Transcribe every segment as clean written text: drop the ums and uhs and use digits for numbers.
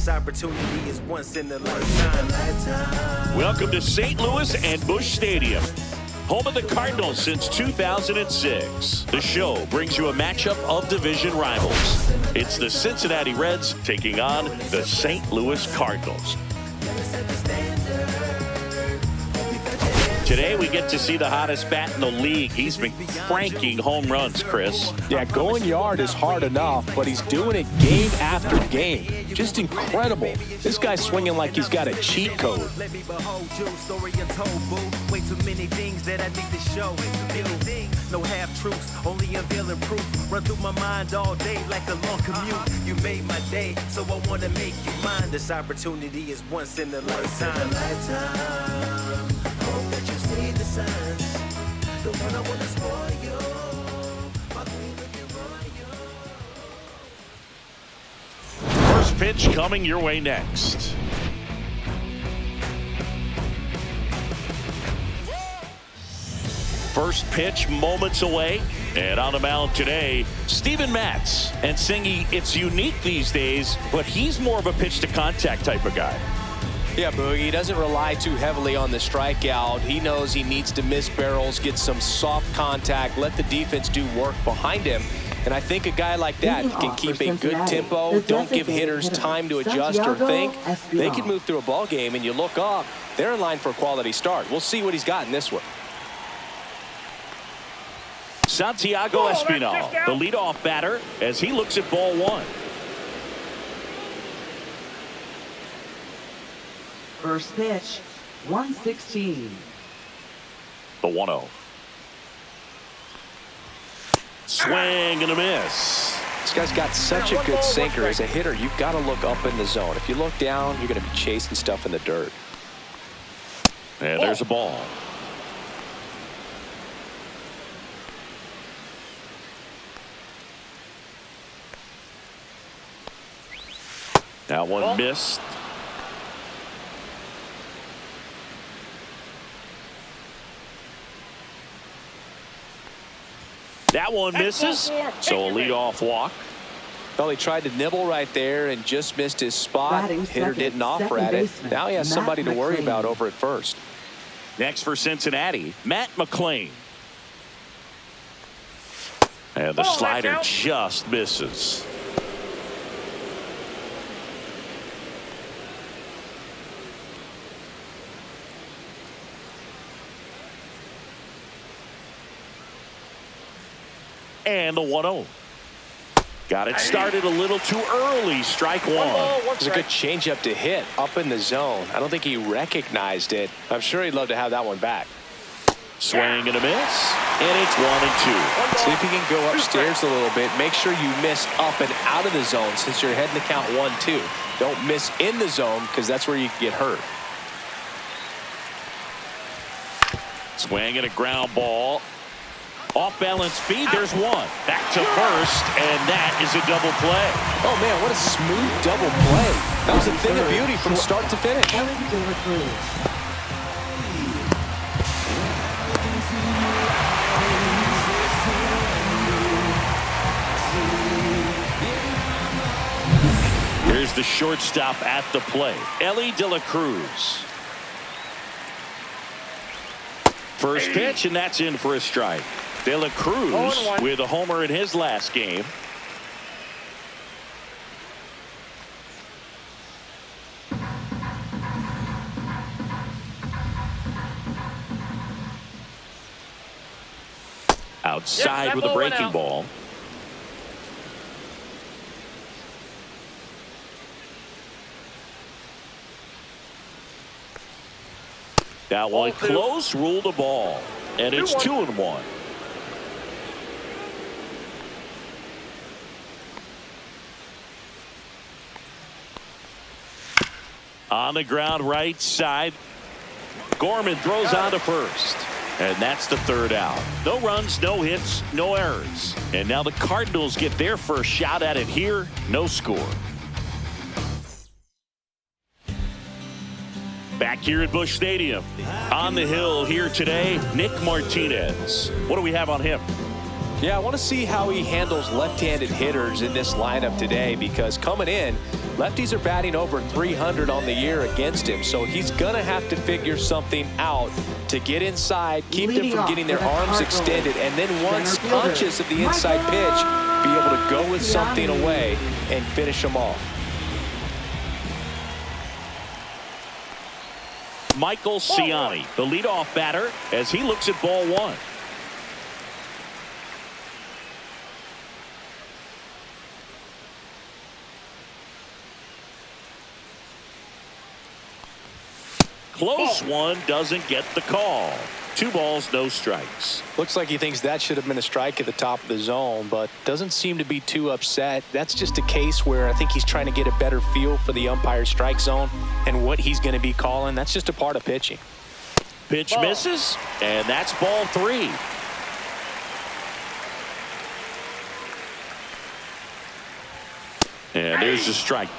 opportunity is once in a lifetime. Welcome to St. Louis and Busch Stadium, home of the Cardinals since 2006. The show brings you a matchup of division rivals. It's the Cincinnati Reds taking on the St. Louis Cardinals. Today we get to see the hottest bat in the league. He's been cranking home runs, Chris. Yeah, going yard is hard enough, but he's doing it game after game. Just incredible. This guy's swinging like he's got a cheat code. Let me behold you, story untold, boo. Way too many things that I need to show. No half-truths, only unveiling proof. Run through my mind all day like a long commute. You made my day, so I want to make you mine. This opportunity is once in a lifetime. Hope that you see the signs. The one I want to spoil you. My queen looking royal. First pitch coming your way next. First pitch moments away. And on the mound today, Steven Matz. And Singy, it's unique these days, but he's more of a pitch to contact type of guy. Yeah, Boogie, he doesn't rely too heavily on the strikeout. He knows he needs to miss barrels, get some soft contact, let the defense do work behind him. And I think a guy like that can keep a good tempo, don't give hitters time to adjust or think. They can move through a ball game, and you look up, they're in line for a quality start. We'll see what he's got in this one. Santiago Espinal, the leadoff batter, as he looks at ball one. First pitch, 116. The 1-0. Swing and a miss. This guy's got such a good sinker. As a hitter, you've got to look up in the zone. If you look down, you're going to be chasing stuff in the dirt. And there's a ball. That one missed. That one misses, so a leadoff walk. Well, he tried to nibble right there and just missed his spot. Hitter didn't offer at it. Now he has somebody to worry about over at first. Next for Cincinnati, Matt McLain. And the slider just misses. And the 1-0. Got it started a little too early. Strike one. It was a good changeup to hit up in the zone. I don't think he recognized it. I'm sure he'd love to have that one back. Swing and a miss. And it's 1-2. See if you can go upstairs a little bit. Make sure you miss up and out of the zone since you're heading to count 1-2. Don't miss in the zone because that's where you can get hurt. Swing and a ground ball. Off balance speed, there's one. Back to first, and that is a double play. Oh man, what a smooth double play. That was a thing of beauty from start to finish. Here's the shortstop at the plate, Elly Cruz. First pitch, and that's in for a strike. Cruz with a homer in his last game. Outside with a breaking ball. That one close, ruled a ball. And it's 2-1. On the ground right side. Gorman throws on to first. And that's the third out. No runs, no hits, no errors. And now the Cardinals get their first shot at it here. No score. Back here at Busch Stadium. On the hill here today, Nick Martinez. What do we have on him? Yeah, I want to see how he handles left-handed hitters in this lineup today, because coming in, Lefties are batting over 300 on the year against him, so he's going to have to figure something out to get inside, keep them from getting their arms extended, and then once conscious of the inside pitch, be able to go with something away and finish them off. Michael Cincinnati, the leadoff batter, as he looks at ball one. Close one, doesn't get the call. 2 balls, no strikes. Looks like he thinks that should have been a strike at the top of the zone, but doesn't seem to be too upset. That's just a case where I think he's trying to get a better feel for the umpire's strike zone and what he's going to be calling. That's just a part of pitching. Pitch misses, and that's ball 3. And there's the strike.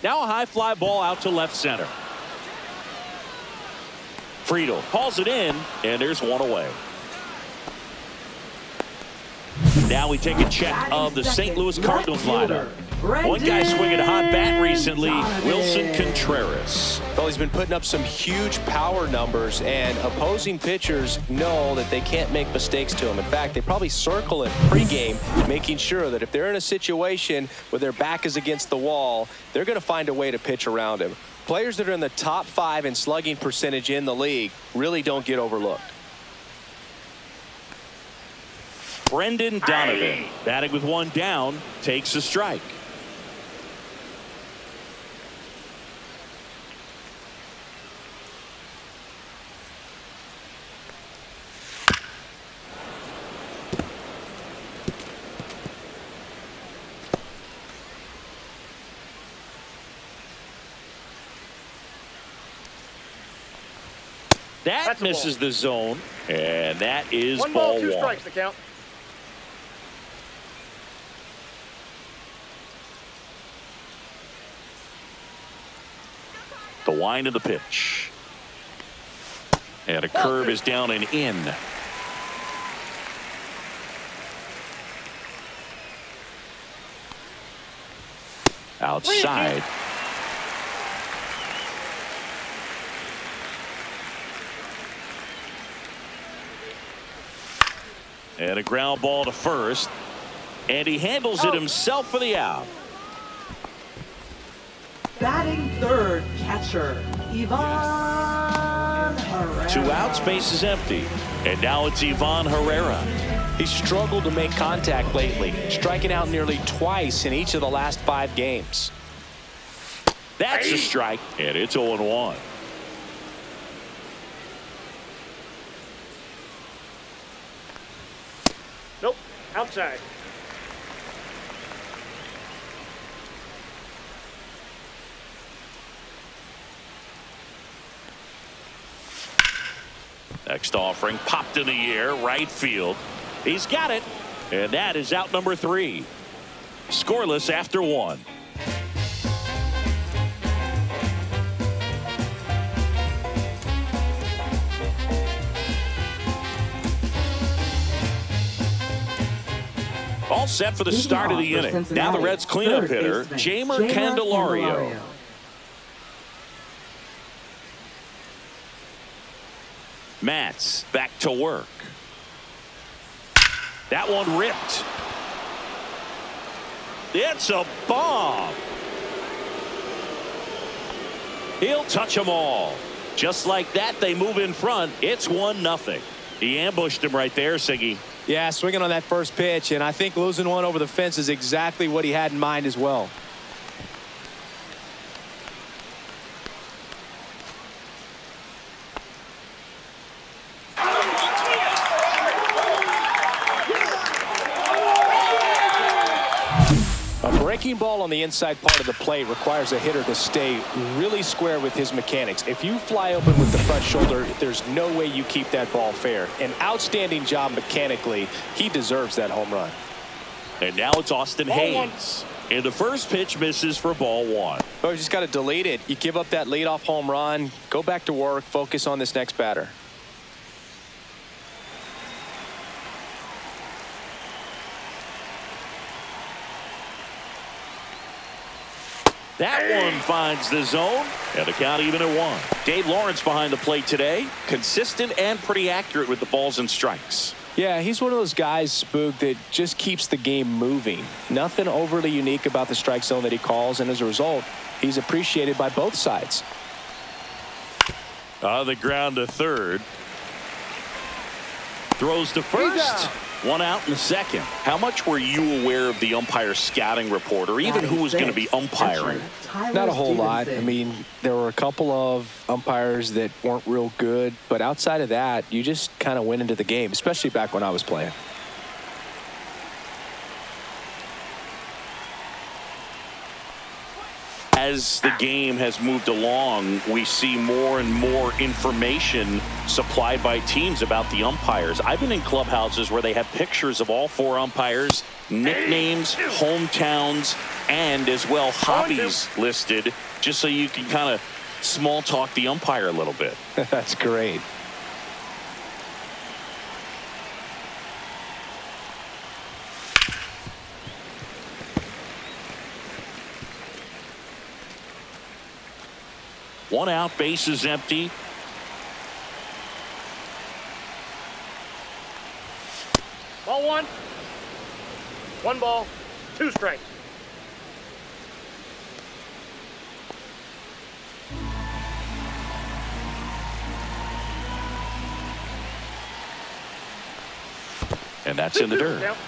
Now a high fly ball out to left center. Friedel calls it in, and there's one away. Now we take a check of the St. Louis Cardinals lineup. One guy swinging a hot bat recently, Wilson Contreras. Well, he's been putting up some huge power numbers, and opposing pitchers know that they can't make mistakes to him. In fact, they probably circle him pregame, making sure that if they're in a situation where their back is against the wall, they're going to find a way to pitch around him. Players that are in the top 5 in slugging percentage in the league really don't get overlooked. Brendan Donovan, batting with 1 down, takes a strike. That misses the zone, and that is ball 1. 1 ball, 2 strikes to count. The wind of the pitch. And a curve is down and in. Outside. And a ground ball to first. And he handles it himself for the out. Batting third, catcher, Ivan Herrera. 2 outs, base is empty. And now it's Ivan Herrera. He's struggled to make contact lately, striking out nearly twice in each of the last 5 games. That's a strike, and it's 0-1. Nope, outside. Next offering popped in the air, right field. He's got it, and that is out number 3. Scoreless after 1. All set for the start of the inning. Now the Reds cleanup hitter, Jeimer Candelario. Matz back to work. That one ripped. It's a bomb. He'll touch them all. Just like that, they move in front. It's 1-0. He ambushed him right there, Siggy. Yeah, swinging on that first pitch, and I think losing one over the fence is exactly what he had in mind as well. Breaking ball on the inside part of the plate requires a hitter to stay really square with his mechanics. If you fly open with the front shoulder, there's no way you keep that ball fair. An outstanding job mechanically. He deserves that home run. And now it's Austin Hayes. And the first pitch misses for ball 1. Oh, you just got to delete it. You give up that leadoff home run. Go back to work. Focus on this next batter. That one finds the zone, and the count even at 1. Dave Lawrence behind the plate today. Consistent and pretty accurate with the balls and strikes. Yeah, he's one of those guys, Spook, that just keeps the game moving. Nothing overly unique about the strike zone that he calls, and as a result, he's appreciated by both sides. On the ground to third. Throws to first. One out in the second. How much were you aware of the umpire scouting report, or even who was going to be umpiring? Not a whole lot. I mean, there were a couple of umpires that weren't real good, but outside of that, you just kind of went into the game, especially back when I was playing. As the game has moved along, we see more and more information supplied by teams about the umpires. I've been in clubhouses where they have pictures of all 4 umpires, nicknames, hometowns, and as well hobbies listed, just so you can kind of small talk the umpire a little bit. That's great. One out, base is empty. Ball 1. 1 ball, 2 strikes. And that's in the dirt. Count.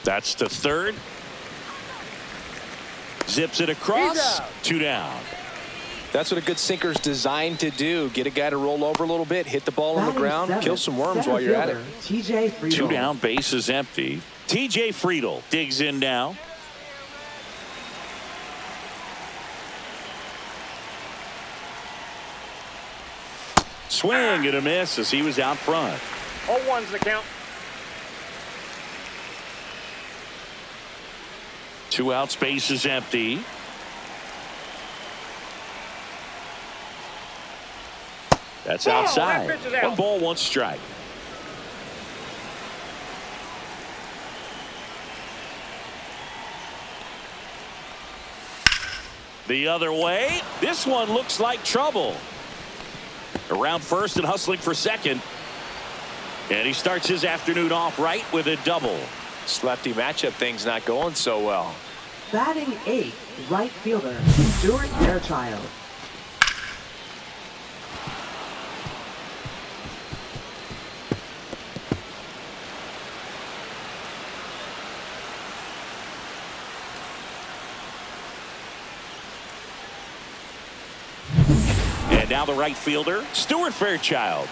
That's to third. Zips it across. 2 down. That's what a good sinker's designed to do. Get a guy to roll over a little bit, hit the ball on the ground, kill some worms while you're at it. 2 down, base is empty. TJ Friedel digs in now. Swing and a miss as he was out front. 0-1's the count. 2 outs, base is empty. That's outside. That pitch is out. 1 ball, 1 strike. The other way. This one looks like trouble. Around first and hustling for second. And he starts his afternoon off right with a double. This lefty matchup thing's not going so well. Batting 8th, right fielder, Stuart Fairchild. And now the right fielder, Stuart Fairchild.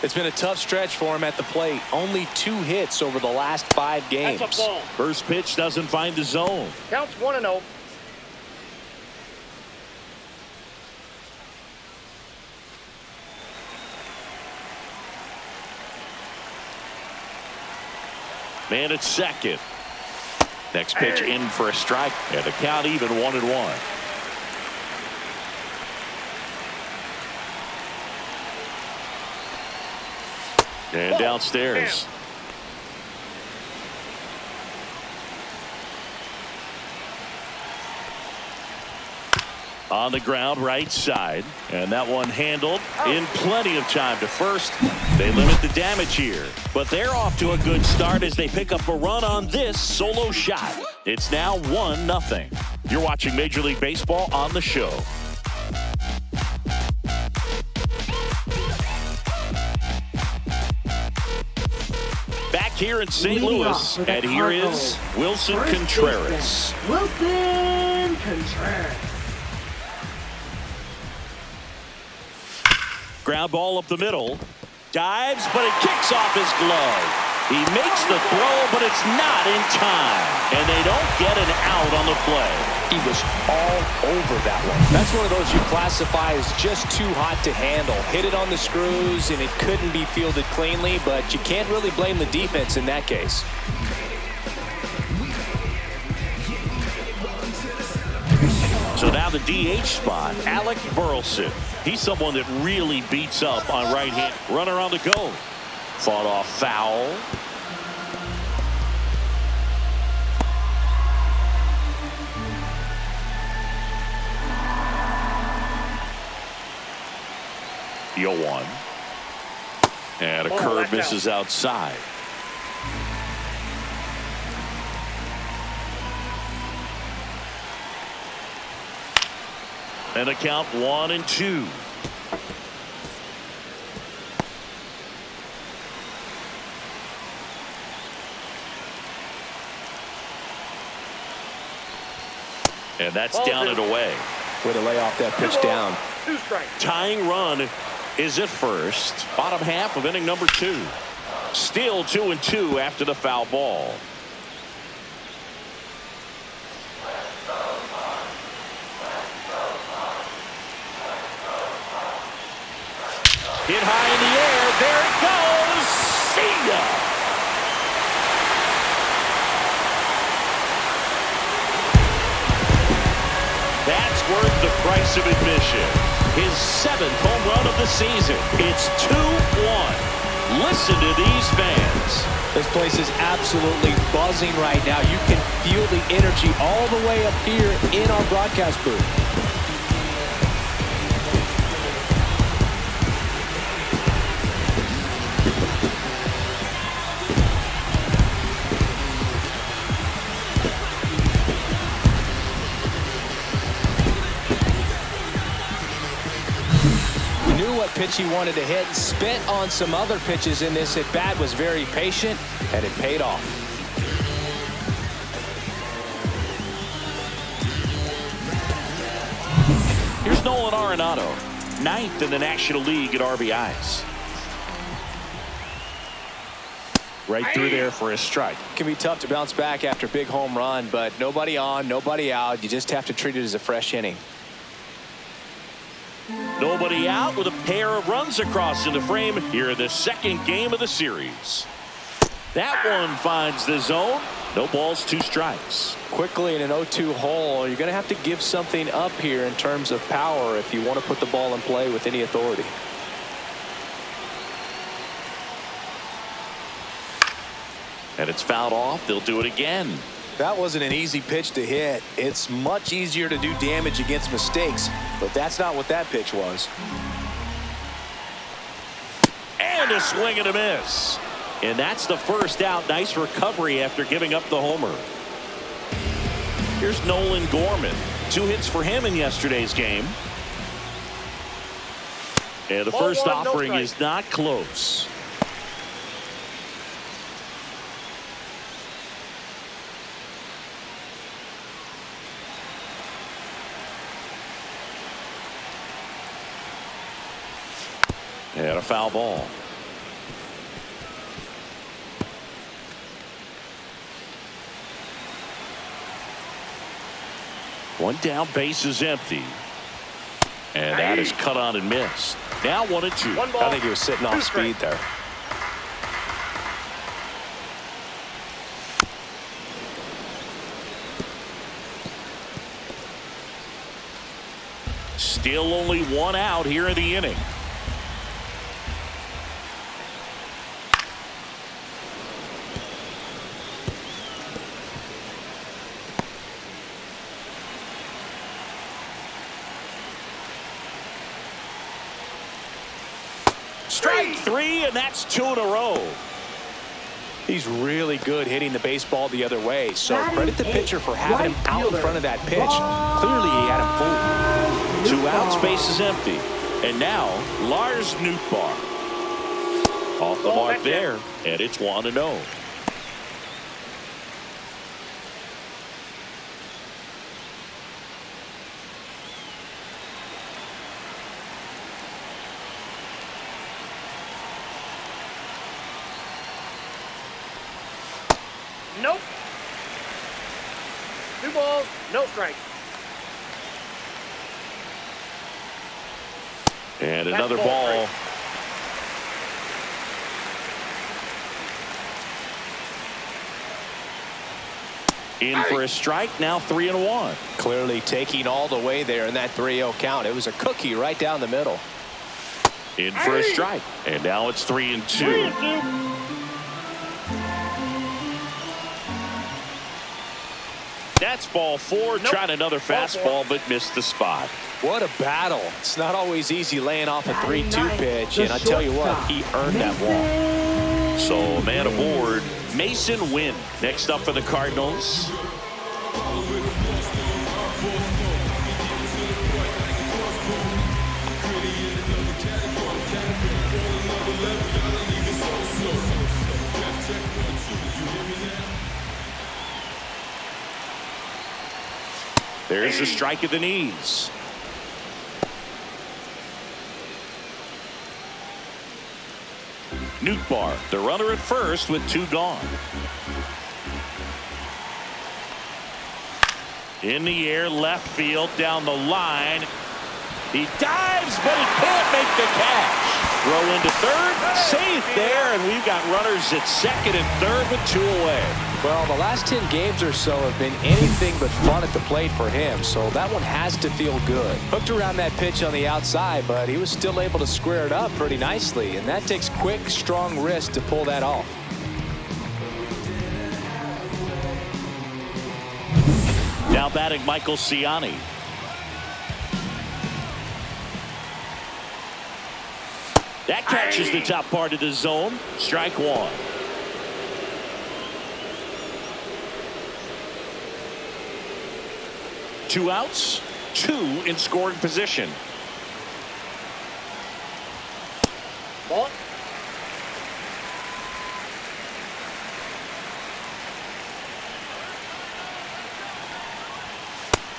It's been a tough stretch for him at the plate. Only 2 hits over the last 5 games. That's a ball. First pitch doesn't find the zone. Counts 1-0. Man at second. Next pitch in for a strike. And the count even 1-1. And downstairs. On the ground, right side. And that one handled in plenty of time to first. They limit the damage here. But they're off to a good start as they pick up a run on this solo shot. It's now 1-0. You're watching Major League Baseball on the show. Back here in St. Louis, and here is Wilson Contreras. Wilson Contreras. Ground ball up the middle. Dives, but it kicks off his glove. He makes the throw, but it's not in time. And they don't get an out on the play. He was all over that one. That's one of those you classify as just too hot to handle. Hit it on the screws, and it couldn't be fielded cleanly, but you can't really blame the defense in that case. So now the DH spot, Alec Burleson. He's someone that really beats up on right hand. Runner on the go. Fought off foul. The 0-1. And a curve misses outside. And a count 1-2. And that's down and away. Way to lay off that pitch down. 2 strikes. Tying run is at first. Bottom half of inning number 2. Still 2-2 after the foul ball. Hit high in the air. There it goes. See ya. That's worth the price of admission. His 7th home run of the season. It's 2-1. Listen to these fans. This place is absolutely buzzing right now. You can feel the energy all the way up here in our broadcast booth. Pitch he wanted to hit, spent on some other pitches in this at bat, was very patient, and it paid off. Here's Nolan Arenado, 9th in the National League at RBIs. Right through there for a strike. It can be tough to bounce back after a big home run, but nobody on, nobody out. You just have to treat it as a fresh inning. Nobody out with a pair of runs across in the frame here in the 2nd game of the series. That one finds the zone. No balls, 2 strikes. Quickly in an 0-2 hole, you're going to have to give something up here in terms of power if you want to put the ball in play with any authority. And it's fouled off. They'll do it again. That wasn't an easy pitch to hit. It's much easier to do damage against mistakes, but that's not what that pitch was. And a swing and a miss. And that's the first out. Nice recovery after giving up the homer. Here's Nolan Gorman. 2 hits for him in yesterday's game. And the first offering is not close. And a foul ball. One down, base is empty. And that is cut on and missed. Now 1-2. I think he was sitting off speed there. Still only 1 out here in the inning. Strike 3, and that's 2 in a row. He's really good hitting the baseball the other way, so credit the pitcher for having him out in front of that pitch. Clearly he had him fooled. 2 outs, base is empty. And now Lars Nootbaar. Off the mark there, and it's 1-0. Nope. 2 balls, no strike. And another ball. In for a strike, now 3-1. Clearly taking all the way there in that 3-0 count. It was a cookie right down the middle. In for a strike. And now it's 3-2. That's ball 4. Nope. Tried another fastball, but missed the spot. What a battle. It's not always easy laying off a 3-2 pitch, and I tell you what, he earned that walk. So a man aboard, Mason Wynn. Next up for the Cardinals. There's a strike at the knees. Nootbaar, the runner at first with 2 gone. In the air, left field, down the line. He dives, but he can't make the catch. Throw into third, safe there, and we've got runners at second and third with 2 away. Well, the last 10 games or so have been anything but fun at the plate for him, so that one has to feel good. Hooked around that pitch on the outside, but he was still able to square it up pretty nicely, and that takes quick, strong wrist to pull that off. Now batting Michael Ciani. That catches the top part of the zone. Strike 1. Two outs, 2 in scoring position. Ball.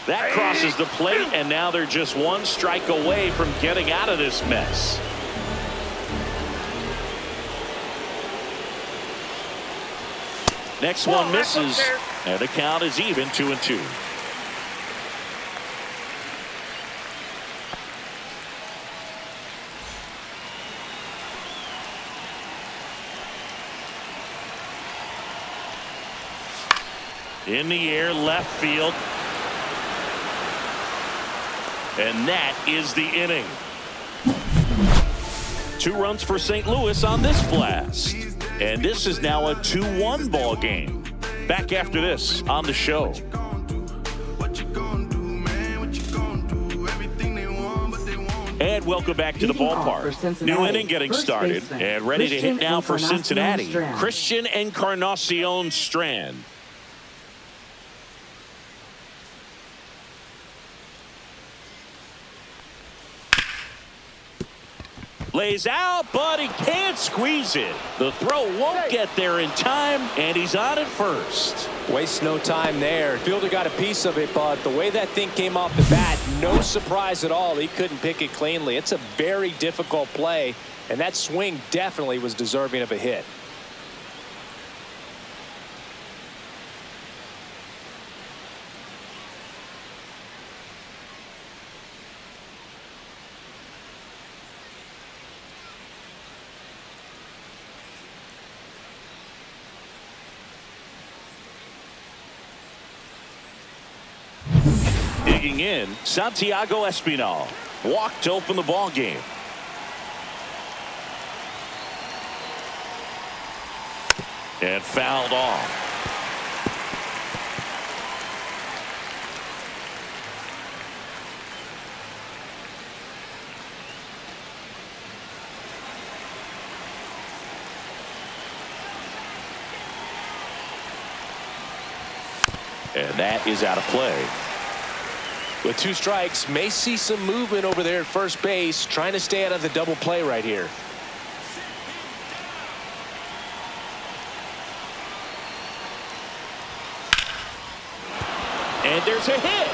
That crosses the plate, and now they're just 1 strike away from getting out of this mess. Next one misses, and the count is even 2-2. In the air, left field. And that is the inning. 2 runs for St. Louis on this blast. And this is now a 2-1 ball game. Back after this on the show. And welcome back to the ballpark. New inning getting started. And ready to hit now for Cincinnati. Christian Encarnacion Strand. Lays out, but he can't squeeze it. The throw won't get there in time, and he's on at first. Wastes no time there. Fielder got a piece of it, but the way that thing came off the bat, no surprise at all. He couldn't pick it cleanly. It's a very difficult play, and that swing definitely was deserving of a hit. Digging in, Santiago Espinal. Walked to open the ball game. And fouled off. And that is out of play. With 2 strikes, may see some movement over there at first base, trying to stay out of the double play right here. And there's a hit.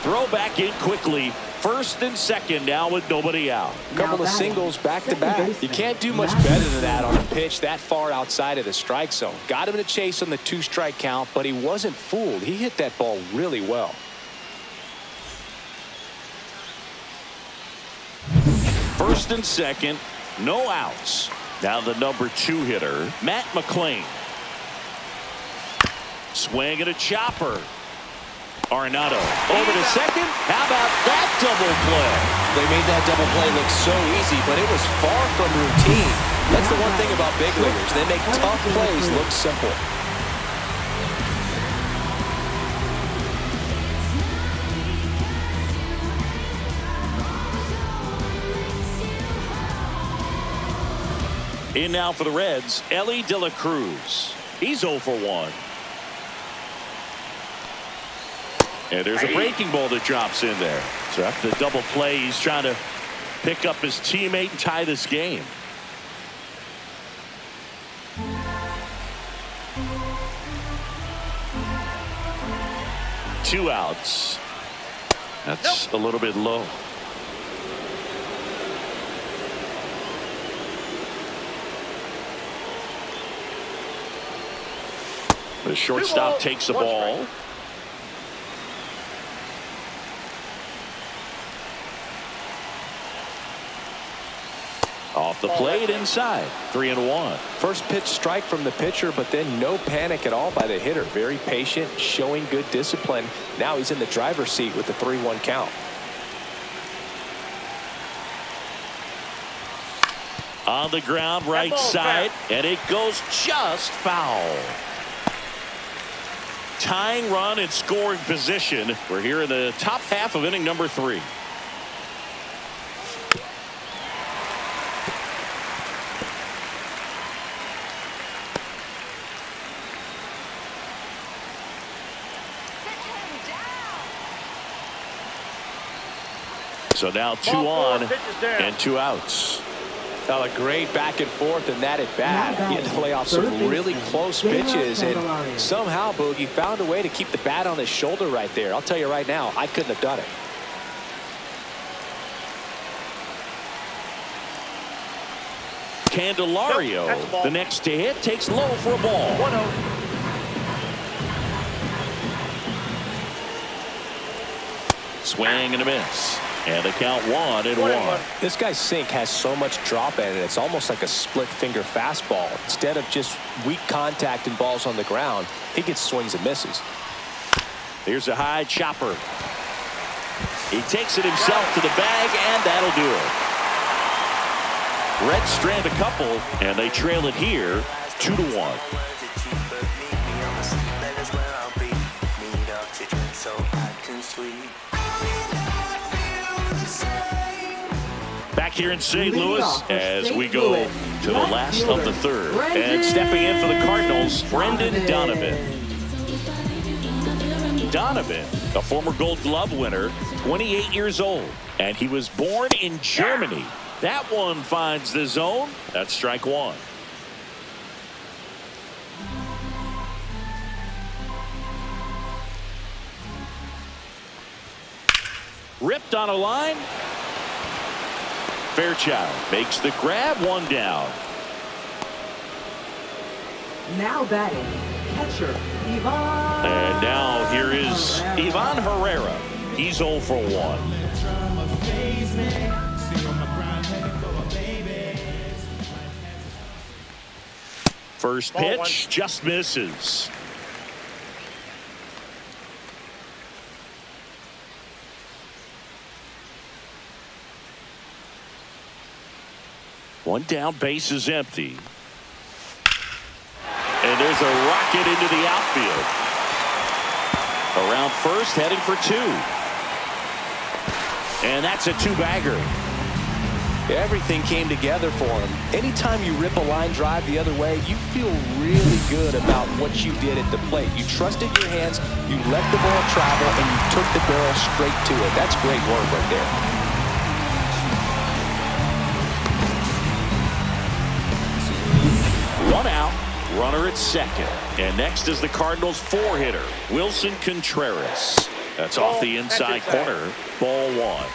Throw back in quickly. First and second now with nobody out. A couple of singles back to back. You can't do much better than that on a pitch that far outside of the strike zone. Got him in a chase on the 2-strike count, but he wasn't fooled. He hit that ball really well. First and second, no outs. Now the number 2 hitter, Matt McClain. Swing and a chopper. Arenado over to second. How about that double play? They made that double play look so easy, but it was far from routine. That's the one thing about big leaguers. They make tough plays look simple. In now for the Reds, Elly de la Cruz. He's 0 for 1. And there's a breaking ball that drops in there. So after the double play, he's trying to pick up his teammate and tie this game. Two outs. That's a little bit low. The shortstop takes the ball. Off the plate inside. 3-1. First pitch strike from the pitcher, but then no panic at all by the hitter. Very patient, showing good discipline. Now he's in the driver's seat with the 3-1 count. On the ground, right side, and it goes just foul. Tying run in scoring position. We're here in the top half of inning number 3. So now 2 on and 2 outs. A great back and forth in that at bat. He had to lay off some really close pitches, and somehow Boogie found a way to keep the bat on his shoulder right there. I'll tell you right now, I couldn't have done it. Candelario, the next to hit, takes low for a ball. 1-0. Swing and a miss. And the count 1-1. This guy's sink has so much drop in it. It's almost like a split finger fastball. Instead of just weak contact and balls on the ground, he gets swings and misses. Here's a high chopper. He takes it himself to the bag, and that'll do it. Reds strand a couple, and they trail it here 2-1. Back here in St. Louis as we go to the last of the third. And stepping in for the Cardinals, Brendan Donovan. Donovan, a former Gold Glove winner, 28 years old. And he was born in Germany. That one finds the zone. That's strike 1. Ripped on a line. Fairchild makes the grab, 1 down. Now batting, catcher, Ivan. And now here is Ivan Herrera. He's 0 for 1. First pitch just misses. One down, base is empty. And there's a rocket into the outfield. Around first, heading for 2. And that's a 2-bagger. Everything came together for him. Anytime you rip a line drive the other way, you feel really good about what you did at the plate. You trusted your hands, you let the ball travel, and you took the barrel straight to it. That's great work right there. One out, runner at second. And next is the Cardinals' 4-hitter, Wilson Contreras. That's off the inside corner, ball 1.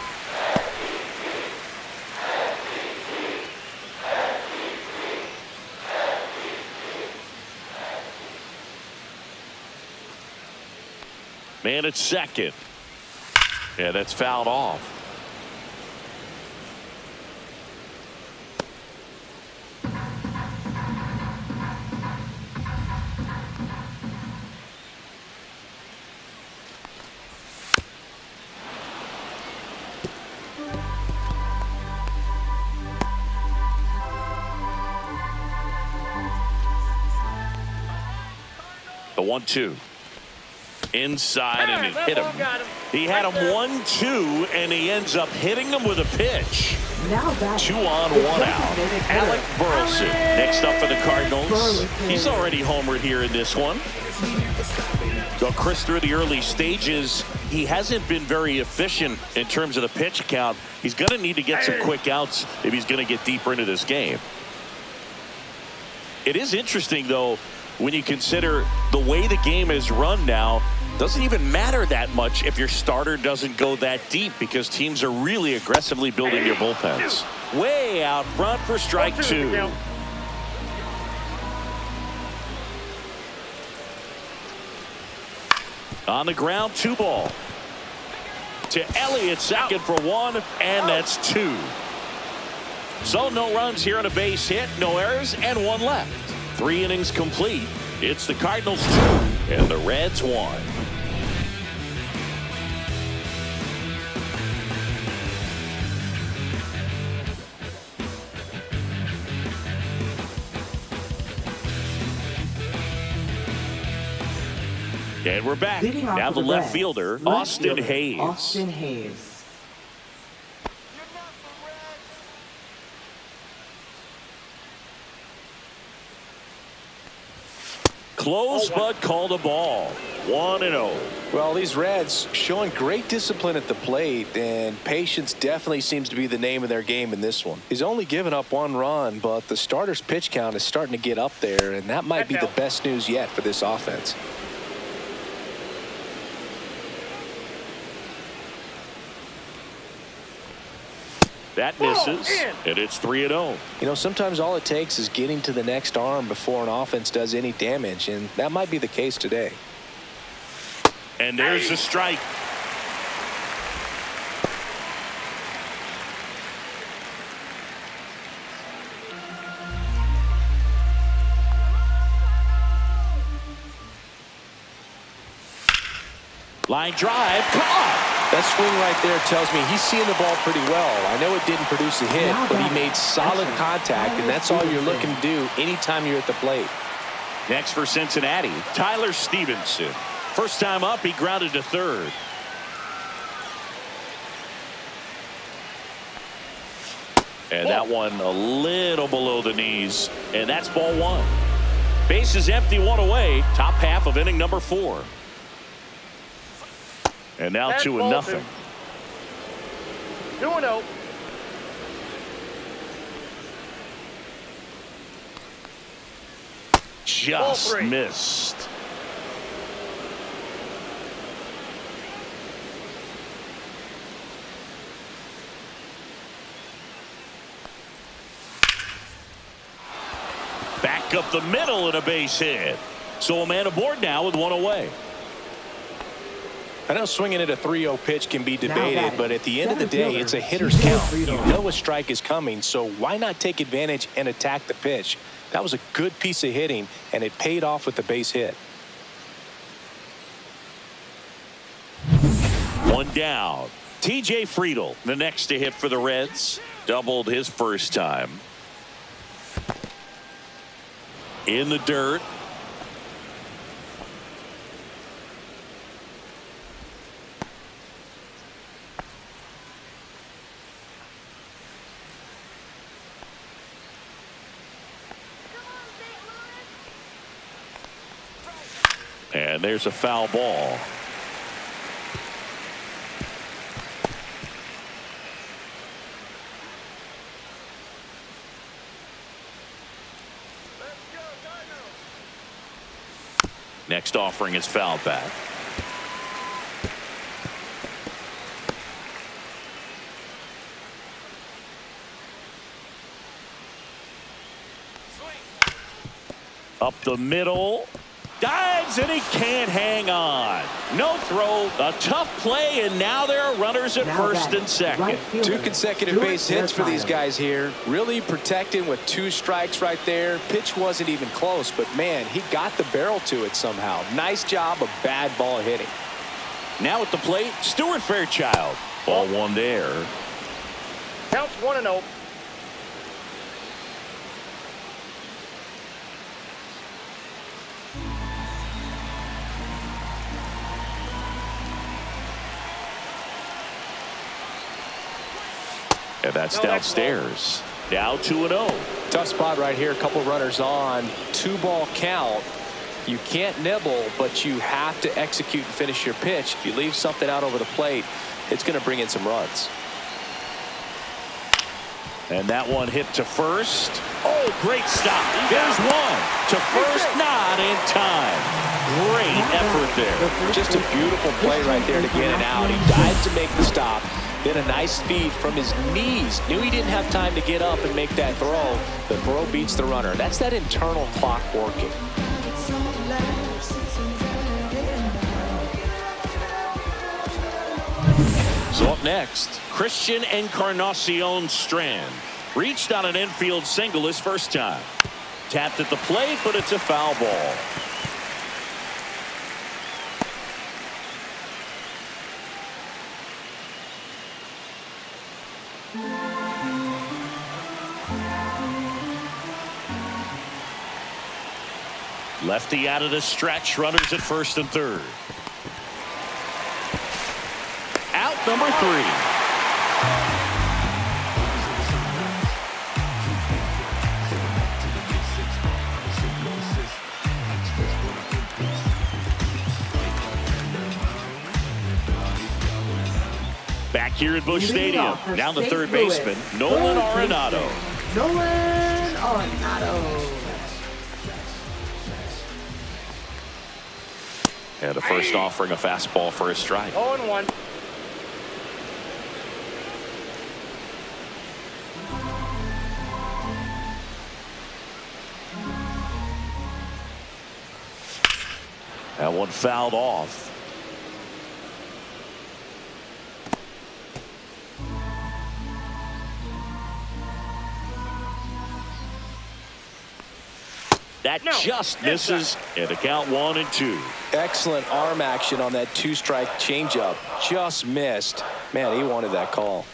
Man at second. Yeah, that's fouled off. The 1-2. Inside, and it hit him. He had him 1-2, and he ends up hitting him with a pitch. Now back. 2 on, 1 out. Alec Burleson next up for the Cardinals. He's already homered here in this one. So Chris, through the early stages, he hasn't been very efficient in terms of the pitch count. He's going to need to get some quick outs if he's going to get deeper into this game. It is interesting, though, when you consider the way the game is run now. Doesn't even matter that much if your starter doesn't go that deep, because teams are really aggressively building their bullpens. Way out front for strike 2. On the ground, 2 ball. To Elly at second for 1, and that's 2. So no runs here on a base hit, no errors, and 1 left. 3 innings complete. It's the Cardinals 2 and the Reds 1. And we're back. Now the left fielder, Austin Hayes. Austin Hayes. Close, but called a ball. 1-0. Well, these Reds showing great discipline at the plate, and patience definitely seems to be the name of their game in this one. He's only given up 1 run, but the starter's pitch count is starting to get up there, and that might be the best news yet for this offense. That misses, and it's 3-0. You know, sometimes all it takes is getting to the next arm before an offense does any damage, and that might be the case today. And there's a strike. Line drive, caught. That swing right there tells me he's seeing the ball pretty well. I know it didn't produce a hit, but he made solid contact, and that's all you're looking to do anytime you're at the plate. Next for Cincinnati, Tyler Stevenson. First time up, he grounded to third. And that one a little below the knees, and that's ball 1. Base is empty, 1 away. Top half of inning number 4. And now 2-0. 2-0. Just missed. Back up the middle and a base hit. So a man aboard now with 1 away. I know swinging at a 3-0 pitch can be debated, but at the end of the day, it's a hitter's count. You know a strike is coming, so why not take advantage and attack the pitch? That was a good piece of hitting, and it paid off with the base hit. 1 down. TJ Friedl, the next to hit for the Reds. Doubled his first time. In the dirt. And there's a foul ball. Next offering is foul back. Up the middle. Dives, and he can't hang on. No throw, a tough play, and now there are runners at first and second. Right fielder, 2 consecutive base hits for these guys here. Really protecting with 2 strikes right there. Pitch wasn't even close, but man, he got the barrel to it somehow. Nice job of bad ball hitting. Now at the plate, Stuart Fairchild. Ball 1 there. Counts 1-0. And that's downstairs. Now 2-0. Tough spot right here. A couple runners on. 2-ball count. You can't nibble, but you have to execute and finish your pitch. If you leave something out over the plate, it's going to bring in some runs. And that one hit to first. Oh, great stop. There's one. To first, not in time. Great effort there. Just a beautiful play right there to get it out. He dived to make the stop. Then a nice feed from his knees. Knew he didn't have time to get up and make that throw. The throw beats the runner. That's that internal clock working. So up next, Christian Encarnacion Strand. Reached on an infield single his first time. Tapped at the plate, but it's a foul ball. Lefty out of the stretch, runners at first and third. Out number 3. Back here at Busch Stadium, now the third baseman, Nolan Arenado. Nolan Arenado. And a first offering a fastball for a strike. 0-1. That one fouled off. That just misses, and the count 1-2. Excellent arm action on that 2-strike changeup. Just missed. Man, he wanted that call.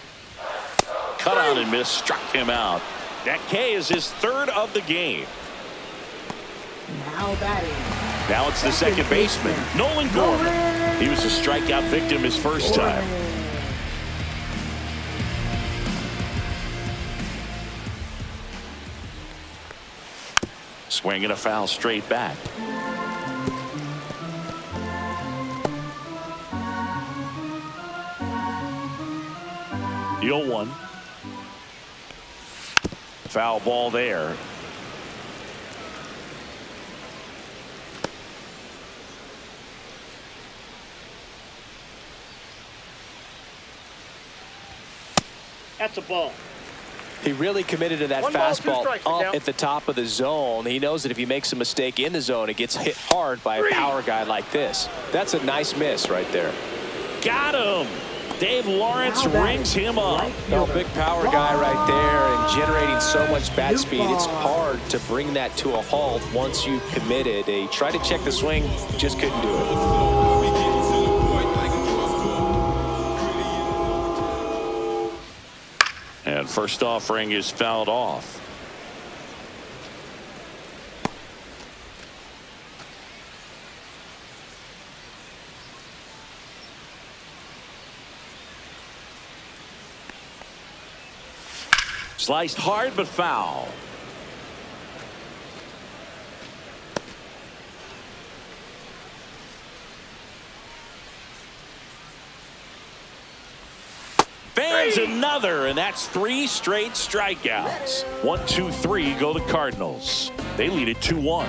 Cut on and miss, struck him out. That K is his third of the game. Now batting. Now it's the second baseman, Nolan Gorman. He was a strikeout victim his first time. Swinging a foul straight back. The 0-1. Foul ball there. That's a ball. He really committed to that fastball up at the top of the zone. He knows that if he makes a mistake in the zone, it gets hit hard by a power guy like this. That's a nice miss right there. Got him. Dave Lawrence rings him up. No, big power guy right there, and generating so much bat speed, it's hard to bring that to a halt once you've committed. He tried to check the swing, just couldn't do it. And first offering is fouled off. Sliced hard but foul. Fans another, and that's 3 straight strikeouts. 1, 2, 3 go the Cardinals. They lead it 2-1.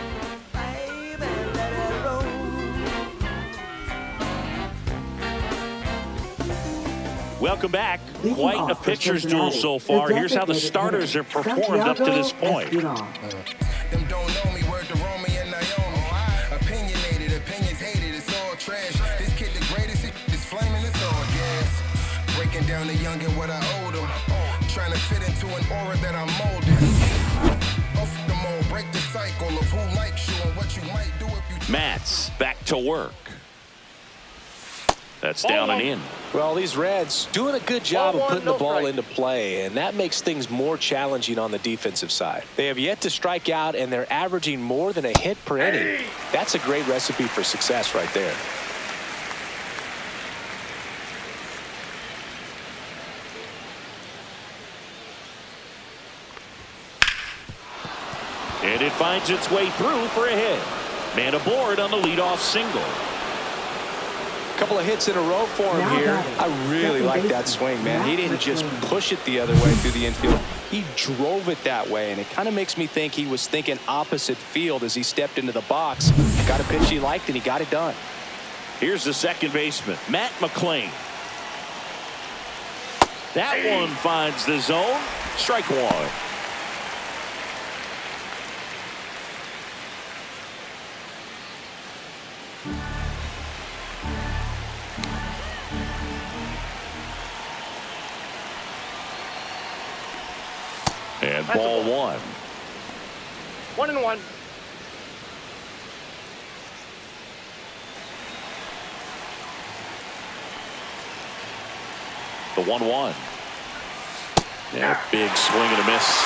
Welcome back. Quite a pitcher's duel so far. Here's how the starters have performed up to this point. Them don't know me, word to Romy and Naomi. Opinionated, opinions hated, it's all trash. This kid the greatest, it's flaming, it's all gas. Breaking down the young and what I owed him. Trying to fit into an aura that I'm molded. Off the mold, break the cycle of who likes you and what you might do if you... Mats back to work. That's down and in. Well, these Reds doing a good job of putting the ball into play, and that makes things more challenging on the defensive side. They have yet to strike out, and they're averaging more than a hit per inning. That's a great recipe for success right there. it finds its way through for a hit. Man aboard on the leadoff single. A couple of hits in a row for him here. I really like that swing, man. He didn't just push it the other way through the infield. He drove it that way, and it kind of makes me think he was thinking opposite field as he stepped into the box. Got a pitch he liked, and he got it done. Here's the second baseman, Matt McClain. That one finds the zone. Strike one. And ball one. 1-1. The 1-1. Yeah, big swing and a miss.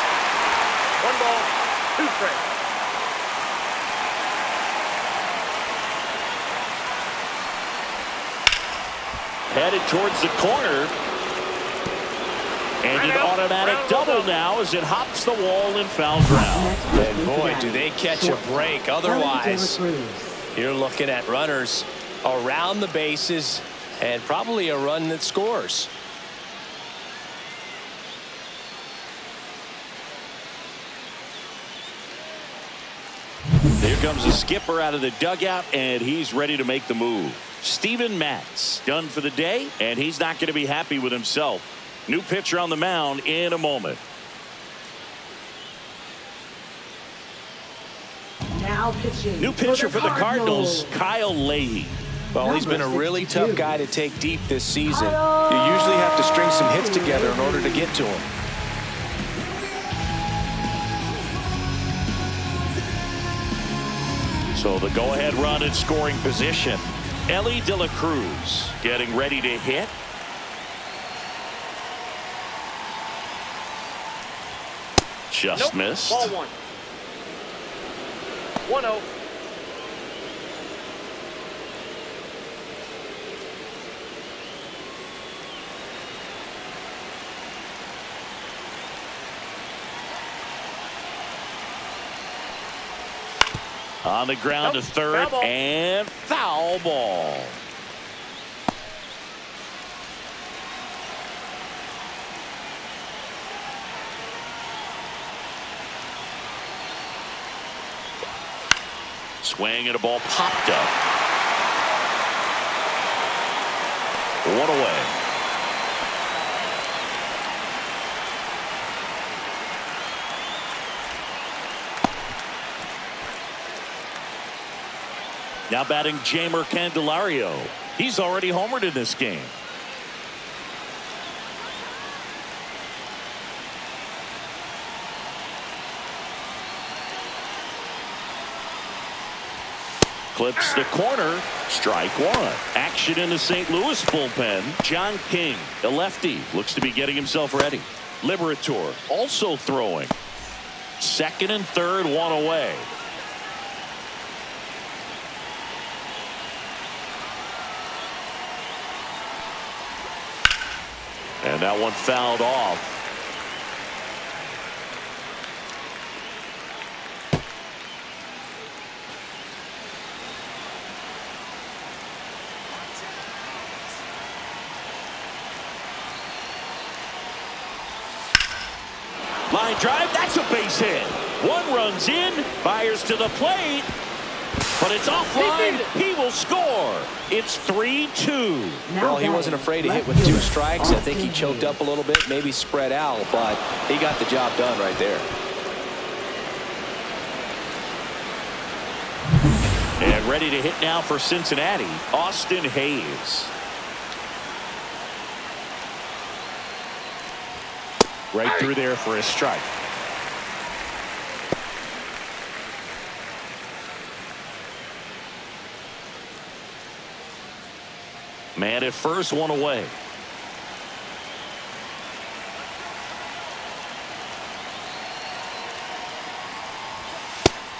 1 ball, 2 strikes. Headed towards the corner. And an automatic double now as it hops the wall and foul ground. And boy, do they catch a break. Otherwise, you're looking at runners around the bases and probably a run that scores. Here comes the skipper out of the dugout, and he's ready to make the move. Steven Matz done for the day, and he's not going to be happy with himself. New pitcher on the mound in a moment. Now pitching. New pitcher for the Cardinals, Kyle Leahy. Well, he's been a really tough guy to take deep this season. You usually have to string some hits together in order to get to him. So the go-ahead run in scoring position. Elly de la Cruz getting ready to hit. Just missed. Ball 1. 1-0. On the ground to third, and foul ball. Swing and a ball popped up. 1 away. Now batting Jamer Candelario. He's already homered in this game. Clips the corner. Strike one. Action in the St. Louis bullpen. John King, the lefty, looks to be getting himself ready. Liberator also throwing. Second and third, 1 away. And that one fouled off. Line drive, that's a base hit. One runs in, fires to the plate, but it's offline. He will score. It's 3-2. Well, he wasn't afraid to hit with 2 strikes. I think he choked up a little bit, maybe spread out, but he got the job done right there. And ready to hit now for Cincinnati, Austin Hayes. Right through there for a strike. Man at first, 1 away.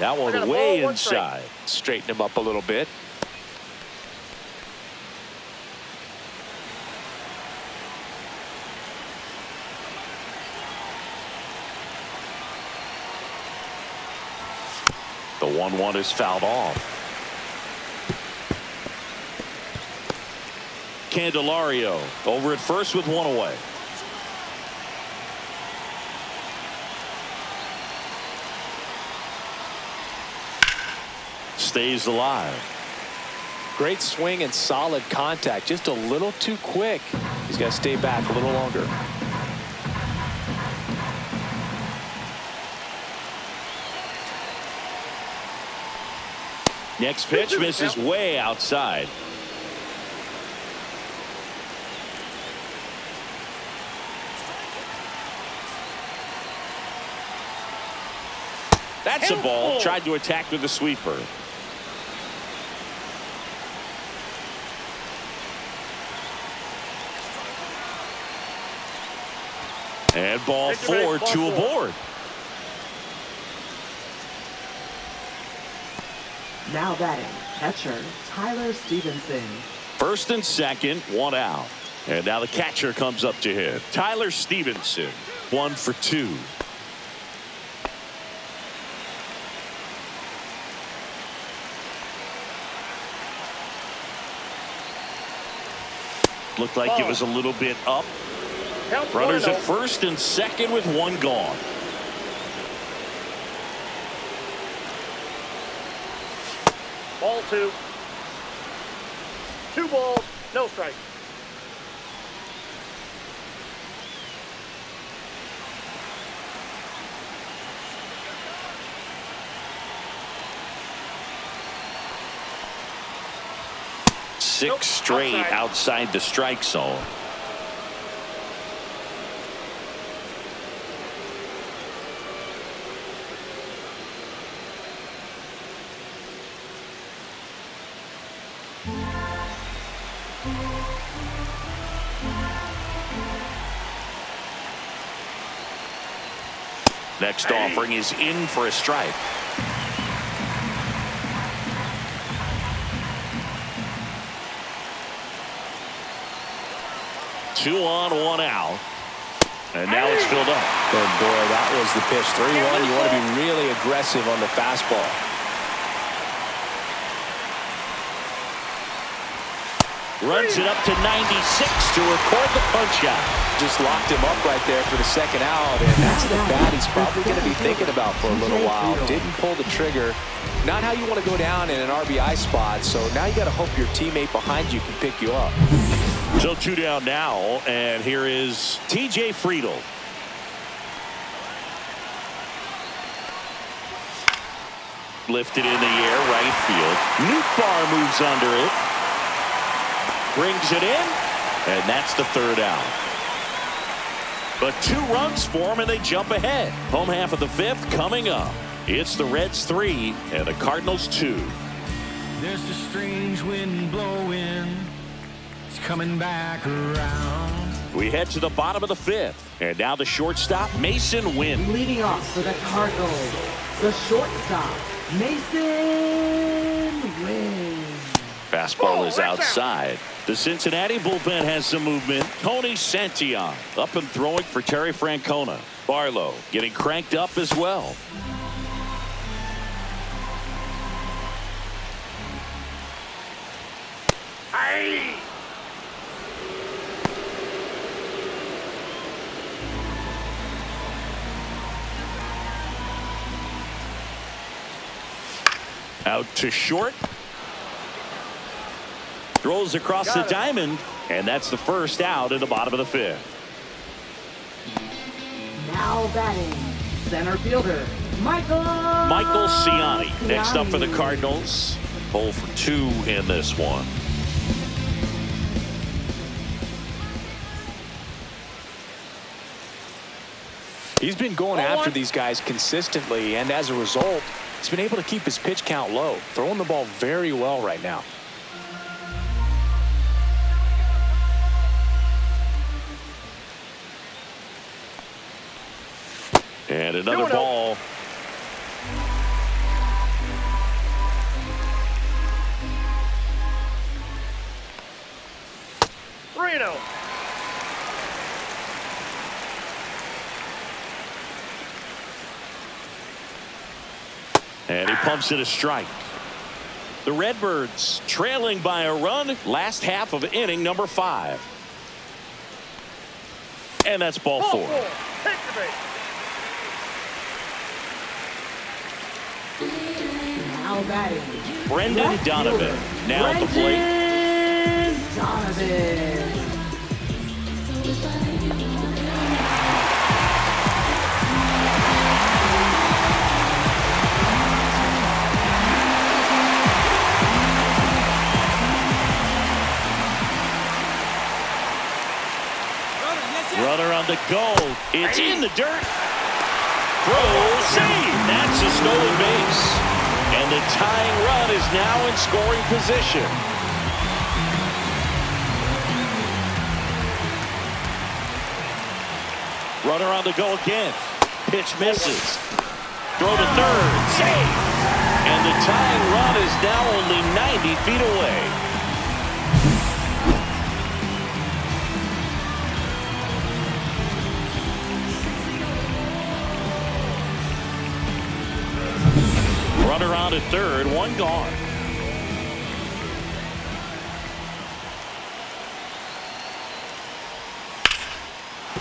That one way inside. Straighten him up a little bit. The 1-1 is fouled off. Candelario over at first with one away. Stays alive. Great swing and solid contact. Just a little too quick. He's got to stay back a little longer. Next pitch misses way outside. That's a ball. Tried to attack with the sweeper. And ball 4, 2 aboard. Now batting, catcher Tyler Stevenson. First and second, 1 out. And now the catcher comes up to hit. Tyler Stevenson, 1 for 2. Looked like it was a little bit up. Runners at first and second with 1 gone. Ball 2. 2 balls, no strike. Six straight outside the strike zone. Next offering is in for a strike. Two on, 1 out. And now it's filled up. Oh boy, that was the pitch. 3-1. You want to be really aggressive on the fastball. Runs it up to 96 to record the punch out. Just locked him up right there for the second out, and that's the bat he's probably going to be thinking about for a little while. Didn't pull the trigger. Not how you want to go down in an RBI spot, so now you got to hope your teammate behind you can pick you up. So 2 down now, and here is TJ Friedel. Lifted in the air, right field. Nootbaar moves under it. Brings it in, and that's the 3rd out. But 2 runs for them, and they jump ahead. Home half of the 5th coming up. It's the Reds 3 and the Cardinals 2. There's a strange wind blowing. It's coming back around. We head to the bottom of the 5th, and now the shortstop, Mason Wynn. Leading off for the Cardinals, the shortstop, Mason Wynn. Fastball is outside. The Cincinnati bullpen has some movement. Tony Santillan up and throwing for Terry Francona. Barlow getting cranked up as well. Hey! Out to short. Throws across the diamond, and that's the 1st out in the bottom of the 5th. Now batting, center fielder, Michael Ciani. Next up for the Cardinals. 0 for 2 in this one. He's been going after these guys consistently, and as a result, he's been able to keep his pitch count low, throwing the ball very well right now. And another ball. Reno. And he pumps it a strike. The Redbirds trailing by a run. Last half of inning number 5. And that's ball 4. Take the base. Now batting. Brendan Donovan now at the plate. Donovan. Runner on the go. It's in the dirt. Cruz save. That's a stolen base. And the tying run is now in scoring position. Runner on the go again. Pitch misses. Throw to third. Save. And the tying run is now only 90 feet away. Runner on at third, 1 gone.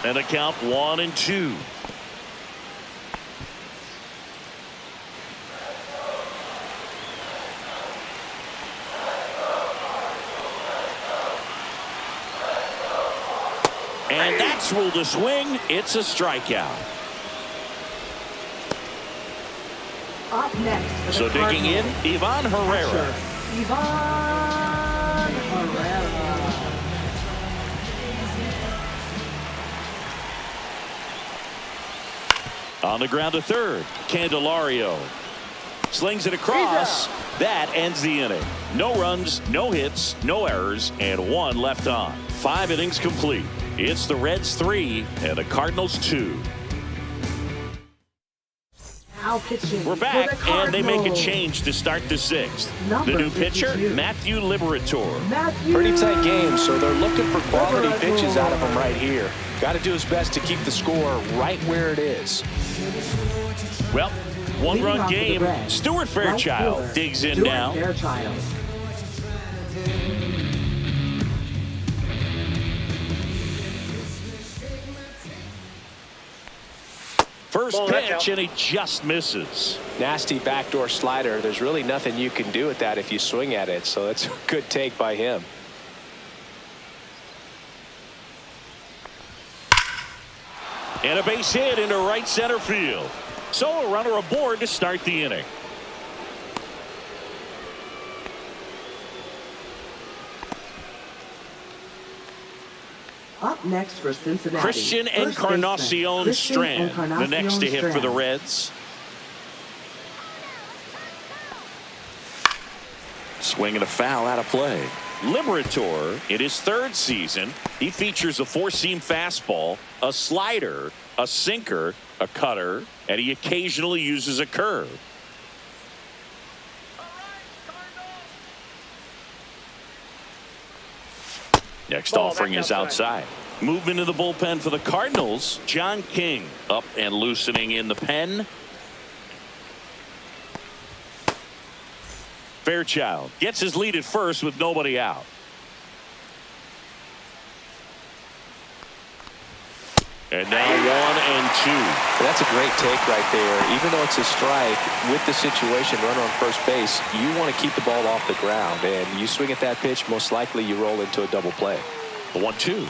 And a count 1-2. And that's ruled a swing. It's a strikeout. Up next for the So digging in, Cardinals. Ivan Herrera. Ivan Herrera. On the ground to third, Candelario slings it across. That ends the inning. No runs, no hits, no errors, and 1 left on. 5 innings complete. It's the Reds 3 and the Cardinals 2. Now pitching. We're back, and they make a change to start the 6th. The new pitcher, Matthew Liberatore. Pretty tight game, so they're looking for quality pitches out of him right here. Got to do his best to keep the score right where it is. Well, 1-run game. Stuart Fairchild digs in now. First pitch, and he just misses. Nasty backdoor slider. There's really nothing you can do with that if you swing at it, so that's a good take by him. And a base hit into right center field. So a runner aboard to start the inning. Up next for Cincinnati, Christian Encarnacion Strand, the next to hit for the Reds. Swing and a foul out of play. Liberatore, in his 3rd season, he features a 4-seam fastball, a slider, a sinker, a cutter, and he occasionally uses a curve. Next offering is outside. Movement in the bullpen for the Cardinals. John King up and loosening in the pen. Fairchild gets his lead at first with nobody out. And now 1-2. That's a great take right there. Even though it's a strike, with the situation, runner on first base, you want to keep the ball off the ground. And you swing at that pitch, most likely you roll into a double play. The 1-2.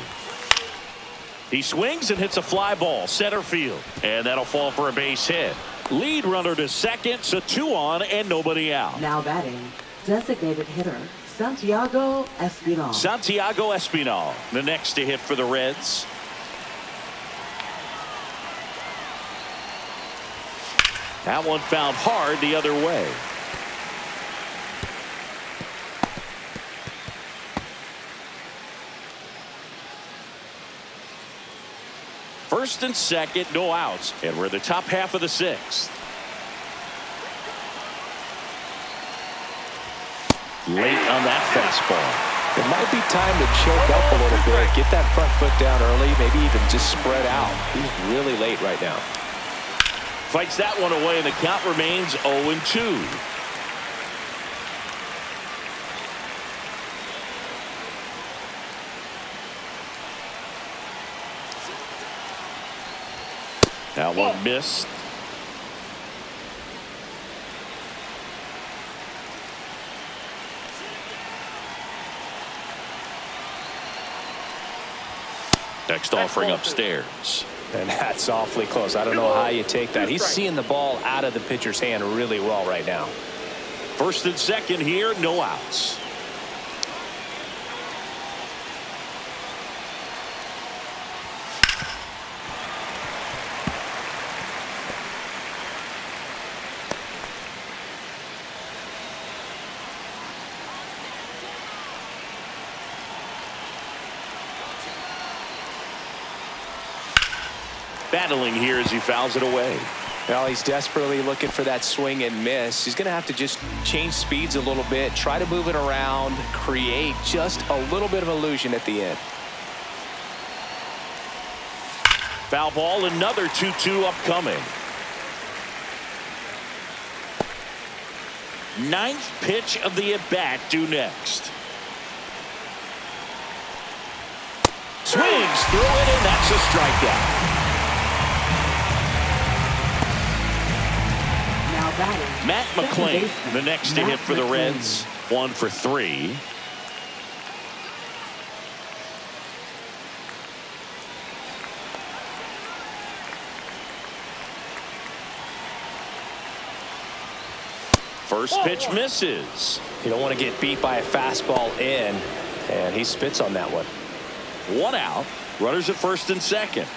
He swings and hits a fly ball center field. And that'll fall for a base hit. Lead runner to second, so 2 on and nobody out. Now batting, designated hitter, Santiago Espinal. Santiago Espinal, the next to hit for the Reds. That one fouled hard the other way. First and second, no outs, and we're in the top half of the 6th. Late on that fastball. It might be time to choke up a little bit, get that front foot down early, maybe even just spread out. He's really late right now. Fights that one away, and the count remains 0-2. That one missed. Next offering upstairs. And that's awfully close. I don't know how you take that. He's seeing the ball out of the pitcher's hand really well right now. First and second here, no outs. Battling here as he fouls it away. Well, he's desperately looking for that swing and miss. He's going to have to just change speeds a little bit, try to move it around, create just a little bit of illusion at the end. Foul ball, another 2-2 upcoming. Ninth pitch of the at-bat due next. Swings through it, and that's a strikeout. Matt McClain, the next to hit for the Reds, 1 for 3. First pitch misses. You don't want to get beat by a fastball in, and he spits on that one. 1 out. Runners at first and second.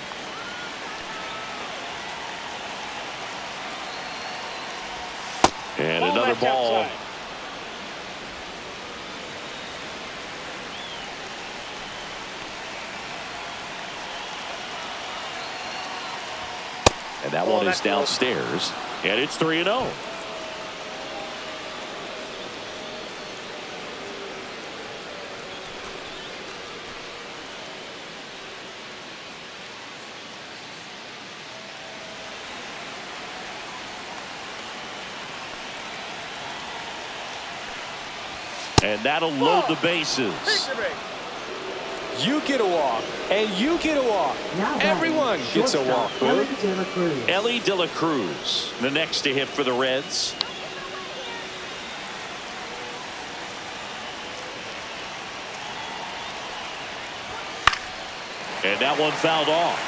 And another ball. And that one is downstairs. And it's 3-0. And that'll load the bases. You get a walk, and you get a walk. Everyone gets a walk. Elly de la Cruz, the next to hit for the Reds. And that one fouled off.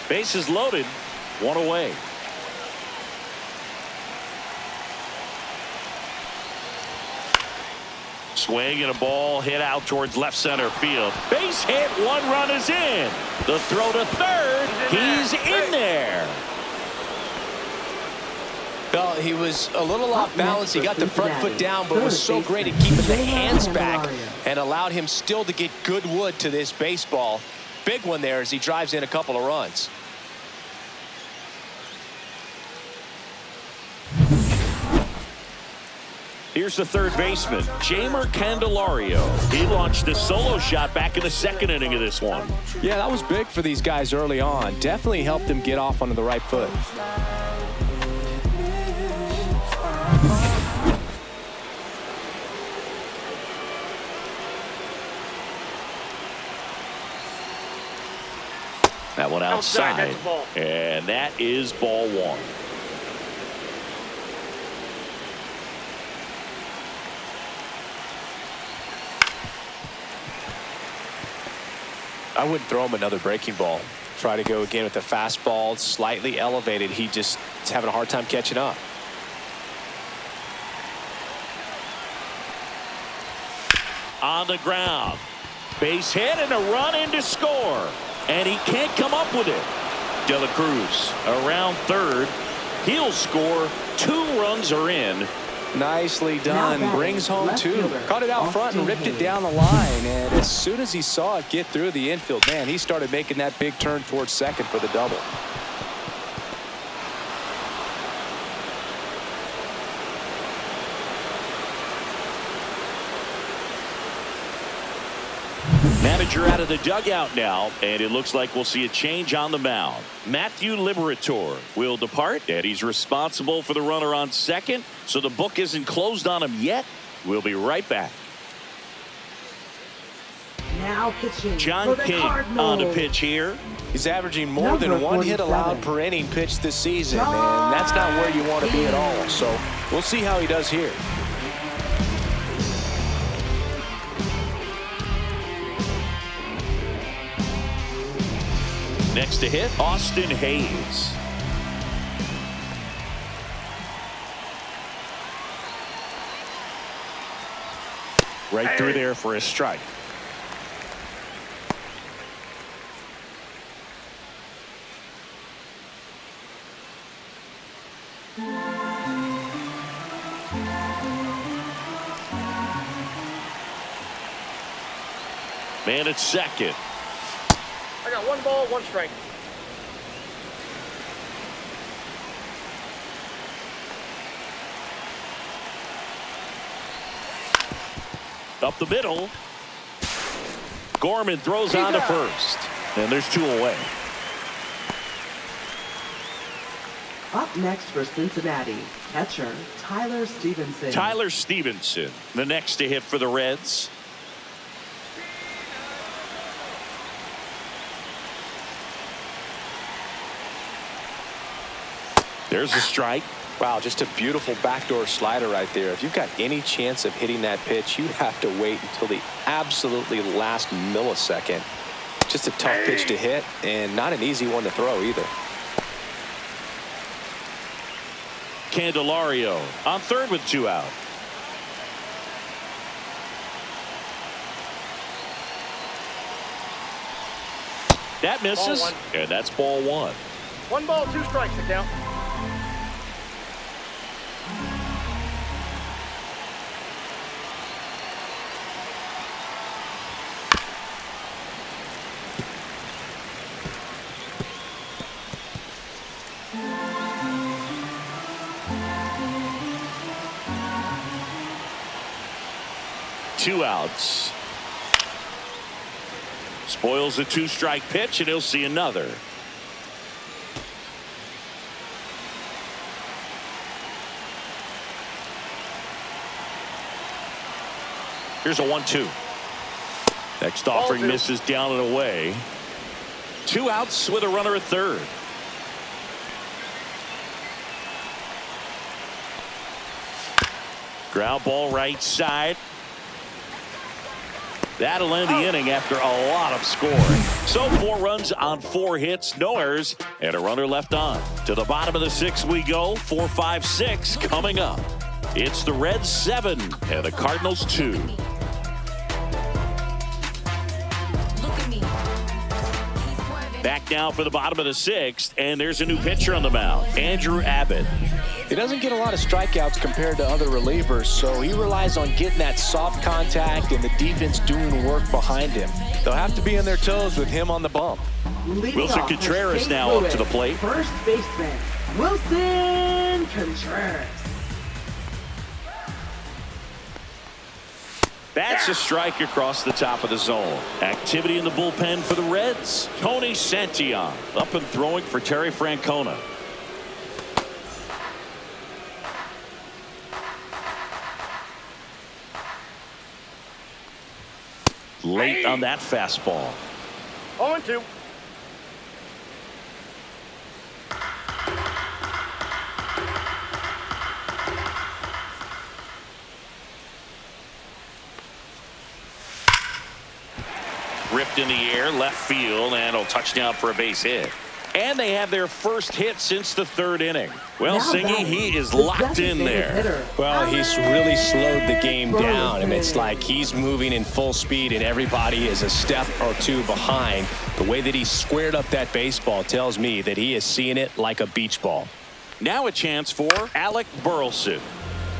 Bases loaded, 1 away. Swing and a ball hit out towards left center field. Base hit, 1 run is in. The throw to third, he's in there. Well, he was a little off balance. He got the front foot down, but was so great at keeping the hands back and allowed him still to get good wood to this baseball. Big one there as he drives in a couple of runs. Here's the third baseman, Jeimer Candelario. He launched a solo shot back in the second inning of this one. Yeah, that was big for these guys early on. Definitely helped them get off onto the right foot. That one outside, and that is ball 1. I wouldn't throw him another breaking ball. Try to go again with the fastball, slightly elevated. He just is having a hard time catching up. On the ground. Base hit and a run in to score. And he can't come up with it. De la Cruz around third. He'll score. 2 runs are in. Nicely done. Brings home 2. Caught it out front and ripped it down the line. And as soon as he saw it get through the infield, man, he started making that big turn towards second for the double. manager out of the dugout now, and it looks like we'll see a change on the mound. Matthew Liberator will depart, and he's responsible for the runner on second, so the book isn't closed on him yet. We'll be right back. Now pitching John for the King Cardinals. on the pitch here. He's averaging more than one hit allowed per inning pitched this season, and that's not where you want to be at all. So we'll see how he does here. Next to hit, Austin Hayes. Right through there for a strike. Man at second. I got 1 ball, 1 strike. Up the middle. Gorman throws on to first. And there's 2 away. Up next for Cincinnati, catcher Tyler Stevenson. Tyler Stevenson, the next to hit for the Reds. There's a strike. Wow, just a beautiful backdoor slider right there. If you've got any chance of hitting that pitch, you have to wait until the absolutely last millisecond. Just a tough pitch to hit, and not an easy one to throw either. Candelario on third with 2 out. That misses, Ball 1. and that's ball 1. 1 ball, 2 strikes to count. Two outs. Spoils the 2-strike pitch, and he'll see another. Here's a 1-2. Next offering misses down and away. 2 outs with a runner at third. Ground ball right side. That'll end the inning after a lot of scoring. So 4 runs on 4 hits, no errors, and a runner left on. To the bottom of the 6th we go. 4, 5, 6 coming up. It's the Reds 7 and the Cardinals 2. Back now for the bottom of the 6th, and there's a new pitcher on the mound, Andrew Abbott. He doesn't get a lot of strikeouts compared to other relievers, so he relies on getting that soft contact and the defense doing work behind him. They'll have to be on their toes with him on the bump. Wilson Contreras now up to the plate. First baseman, Wilson Contreras. That's a strike across the top of the zone. Activity in the bullpen for the Reds. Tony Santillan up and throwing for Terry Francona. Late on that fastball. 0-2. Ripped in the air, left field, and a touchdown for a base hit. And they have their first hit since the 3rd inning. Well, Singy, he is locked in there. Well, he's really slowed the game down, and it's like he's moving in full speed, and everybody is a step or 2 behind. The way that he squared up that baseball tells me that he is seeing it like a beach ball. Now a chance for Alec Burleson.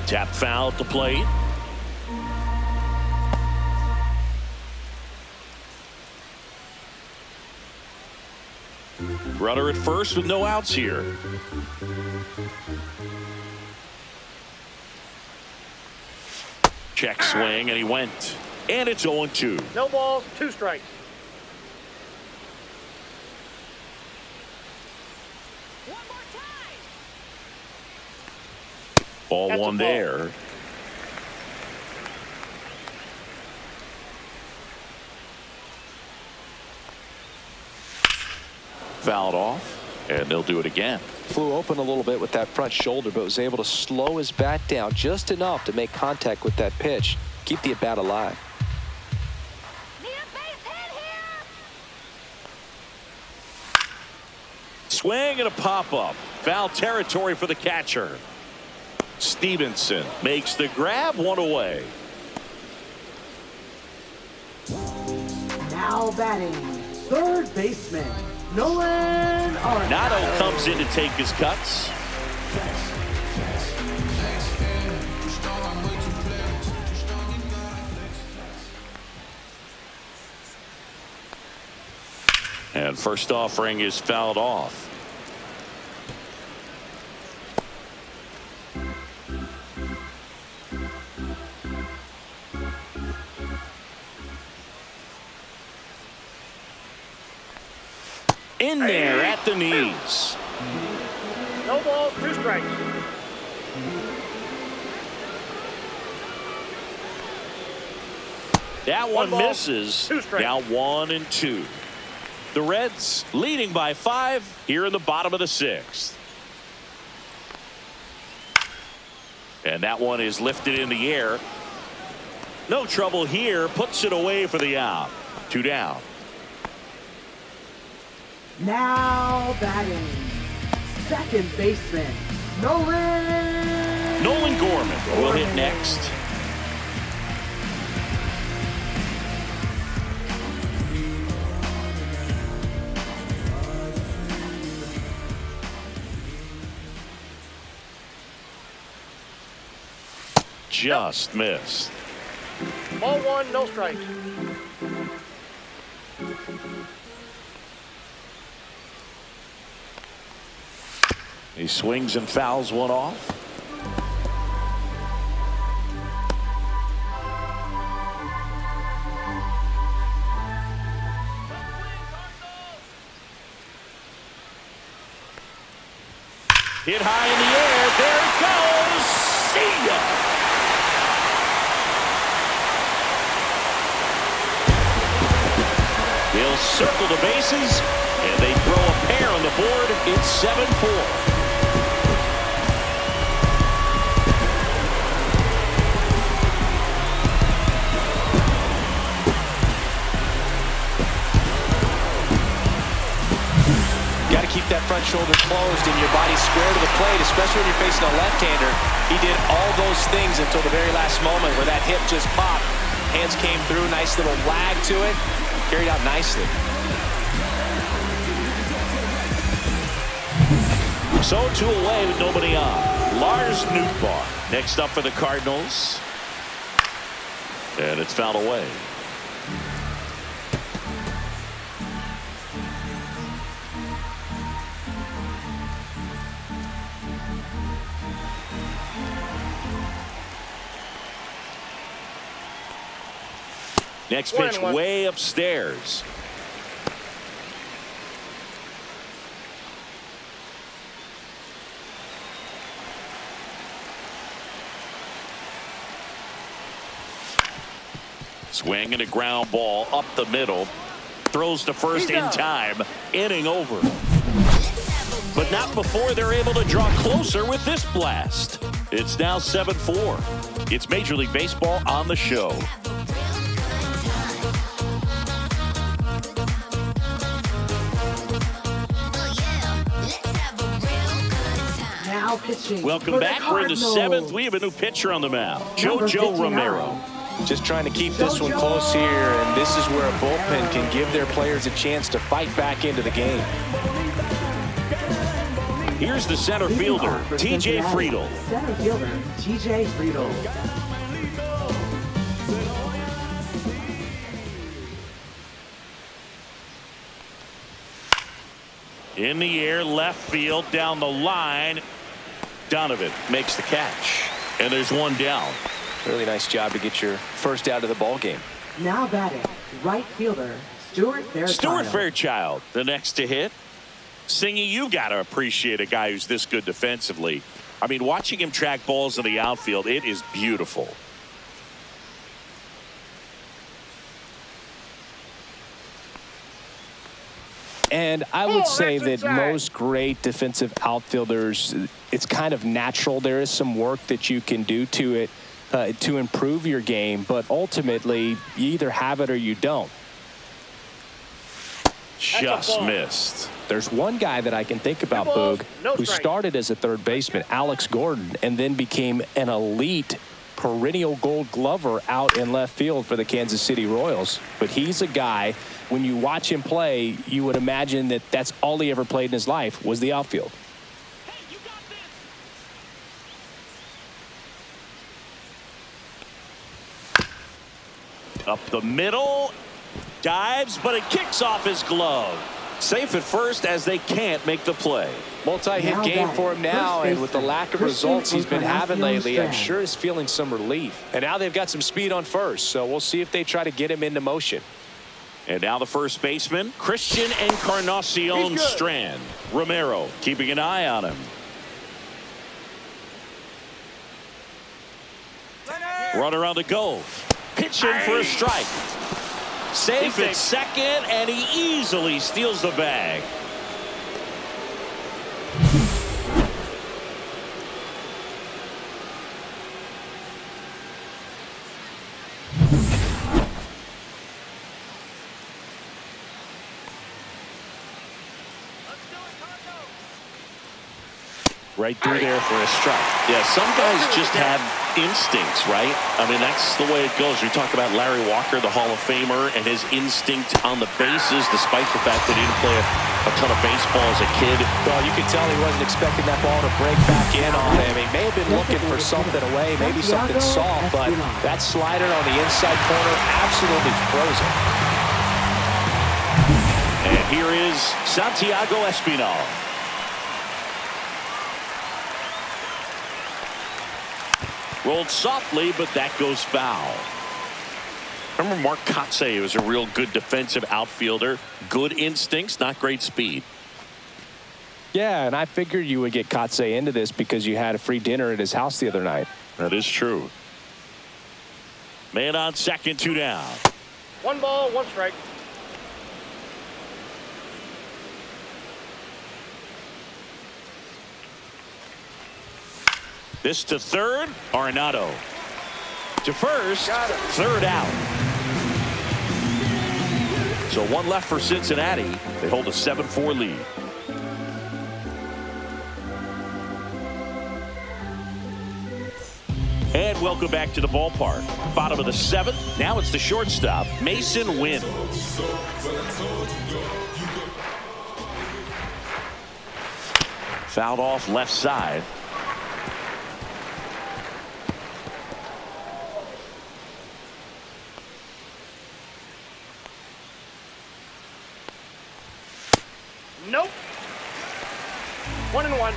Tap foul at the plate. Runner at first with no outs here. Check swing, and he went. And it's 0-2. No balls, 2 strikes. Ball That's a one ball. there. Fouled off, and they'll do it again. Flew open a little bit with that front shoulder, but was able to slow his bat down just enough to make contact with that pitch. Keep the at-bat alive. Swing and a pop-up. Foul territory for the catcher. Stevenson makes the grab, one away. Now batting, third baseman, Nolan Arenado. Nato comes in to take his cuts. And first offering is fouled off. In there at the knees. No balls, 2 strikes. That one ball, misses. 2 strikes. Now 1-2. The Reds leading by 5 here in the bottom of the 6th. And that one is lifted in the air. No trouble here. Puts it away for the out. 2 down. Now batting, second baseman, Nolan Gorman will hit next. Just missed. Ball 1, no strikes. He swings and fouls one off. Hit high in the air. There it goes. See ya. He'll circle the bases, and they throw a pair on the board. It's 7-4. Got to keep that front shoulder closed and your body square to the plate, especially when you're facing a left-hander. He did all those things until the very last moment where that hip just popped. Hands came through, nice little wag to it. Carried out nicely. So 2 away with nobody on. Lars Nootbaar next up for the Cardinals. And it's fouled away. Next pitch 1-1. way upstairs. Swing and a ground ball up the middle. Throws to first in time. Inning over. But not before they're able to draw closer with this blast. It's now 7-4. It's Major League Baseball on the show. now pitching. Welcome back. We're in the 7th. We have a new pitcher on the mound, Jojo Romero. Just trying to keep this one close here, and this is where a bullpen can give their players a chance to fight back into the game. Here's the center fielder, T.J. Friedl. Center fielder, T.J. Friedl. In the air, left field, down the line. Donovan makes the catch, and there's one down. Really nice job to get your first out of the ball game. Now batting, right fielder, Stuart Fairchild, the next to hit. Singy, you got to appreciate a guy who's this good defensively. I mean, watching him track balls in the outfield, it is beautiful. And I would say that most great defensive outfielders, it's kind of natural. There is some work that you can do to it to improve your game, but ultimately you either have it or you don't. Just missed. There's one guy that I can think about, Boog, who started as a third baseman, Alex Gordon, and then became an elite perennial Gold Glover out in left field for the Kansas City Royals. But he's a guy, when you watch him play, you would imagine that that's all he ever played in his life was the outfield. Up the middle, dives, but it kicks off his glove. Safe at first as they can't make the play. Multi-hit game for him now, and with the lack of results he's been having lately, I'm sure he's feeling some relief. And now they've got some speed on first, so we'll see if they try to get him into motion. And now the first baseman, Christian Encarnacion Strand. Romero keeping an eye on him. Runner on the go. Pitching for a strike. Safe at second, and he easily steals the bag. Right through there for a strike. Yeah, some guys just have instincts, right? I mean, that's the way it goes. We talk about Larry Walker, the Hall of Famer, and his instinct on the bases, despite the fact that he didn't play a ton of baseball as a kid. Well, you could tell he wasn't expecting that ball to break back in on him. He may have been looking for something away, maybe something soft, but that slider on the inside corner absolutely frozen. And here is Santiago Espinal. Rolled softly, but that goes foul. Remember Mark Kotsay was a real good defensive outfielder. Good instincts, not great speed. Yeah, and I figured you would get Kotsay into this because you had a free dinner at his house the other night. That is true. Man on second, 2 down. 1 ball, 1 strike. This to third, Arenado. To first, third out. So 1 left for Cincinnati. They hold a 7-4 lead. And welcome back to the ballpark. Bottom of the 7th. Now it's the shortstop, Mason Wynn. Fouled off left side. Nope. 1-1.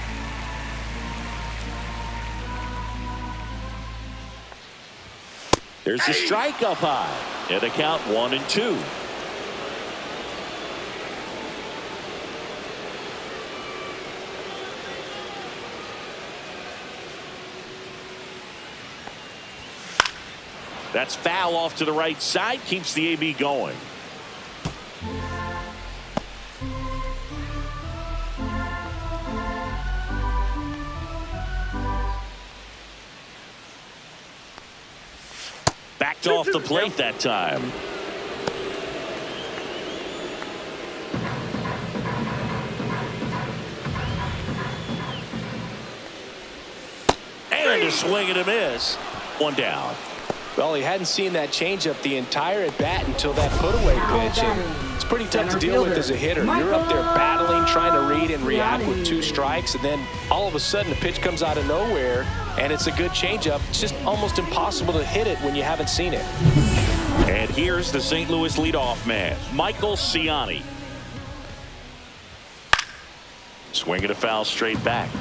There's the strike up high. And the count 1-2. That's foul off to the right side. Keeps the AB going. Backed off the plate that time. And a swing and a miss. 1 down. Well, he hadn't seen that changeup the entire at bat until that put-away pitch, and it's pretty tough to deal with as a hitter. You're up there battling, trying to read and react with 2 strikes, and then all of a sudden the pitch comes out of nowhere, and it's a good changeup. It's just almost impossible to hit it when you haven't seen it. And here's the St. Louis leadoff man, Michael Ciani. Swinging a foul straight back.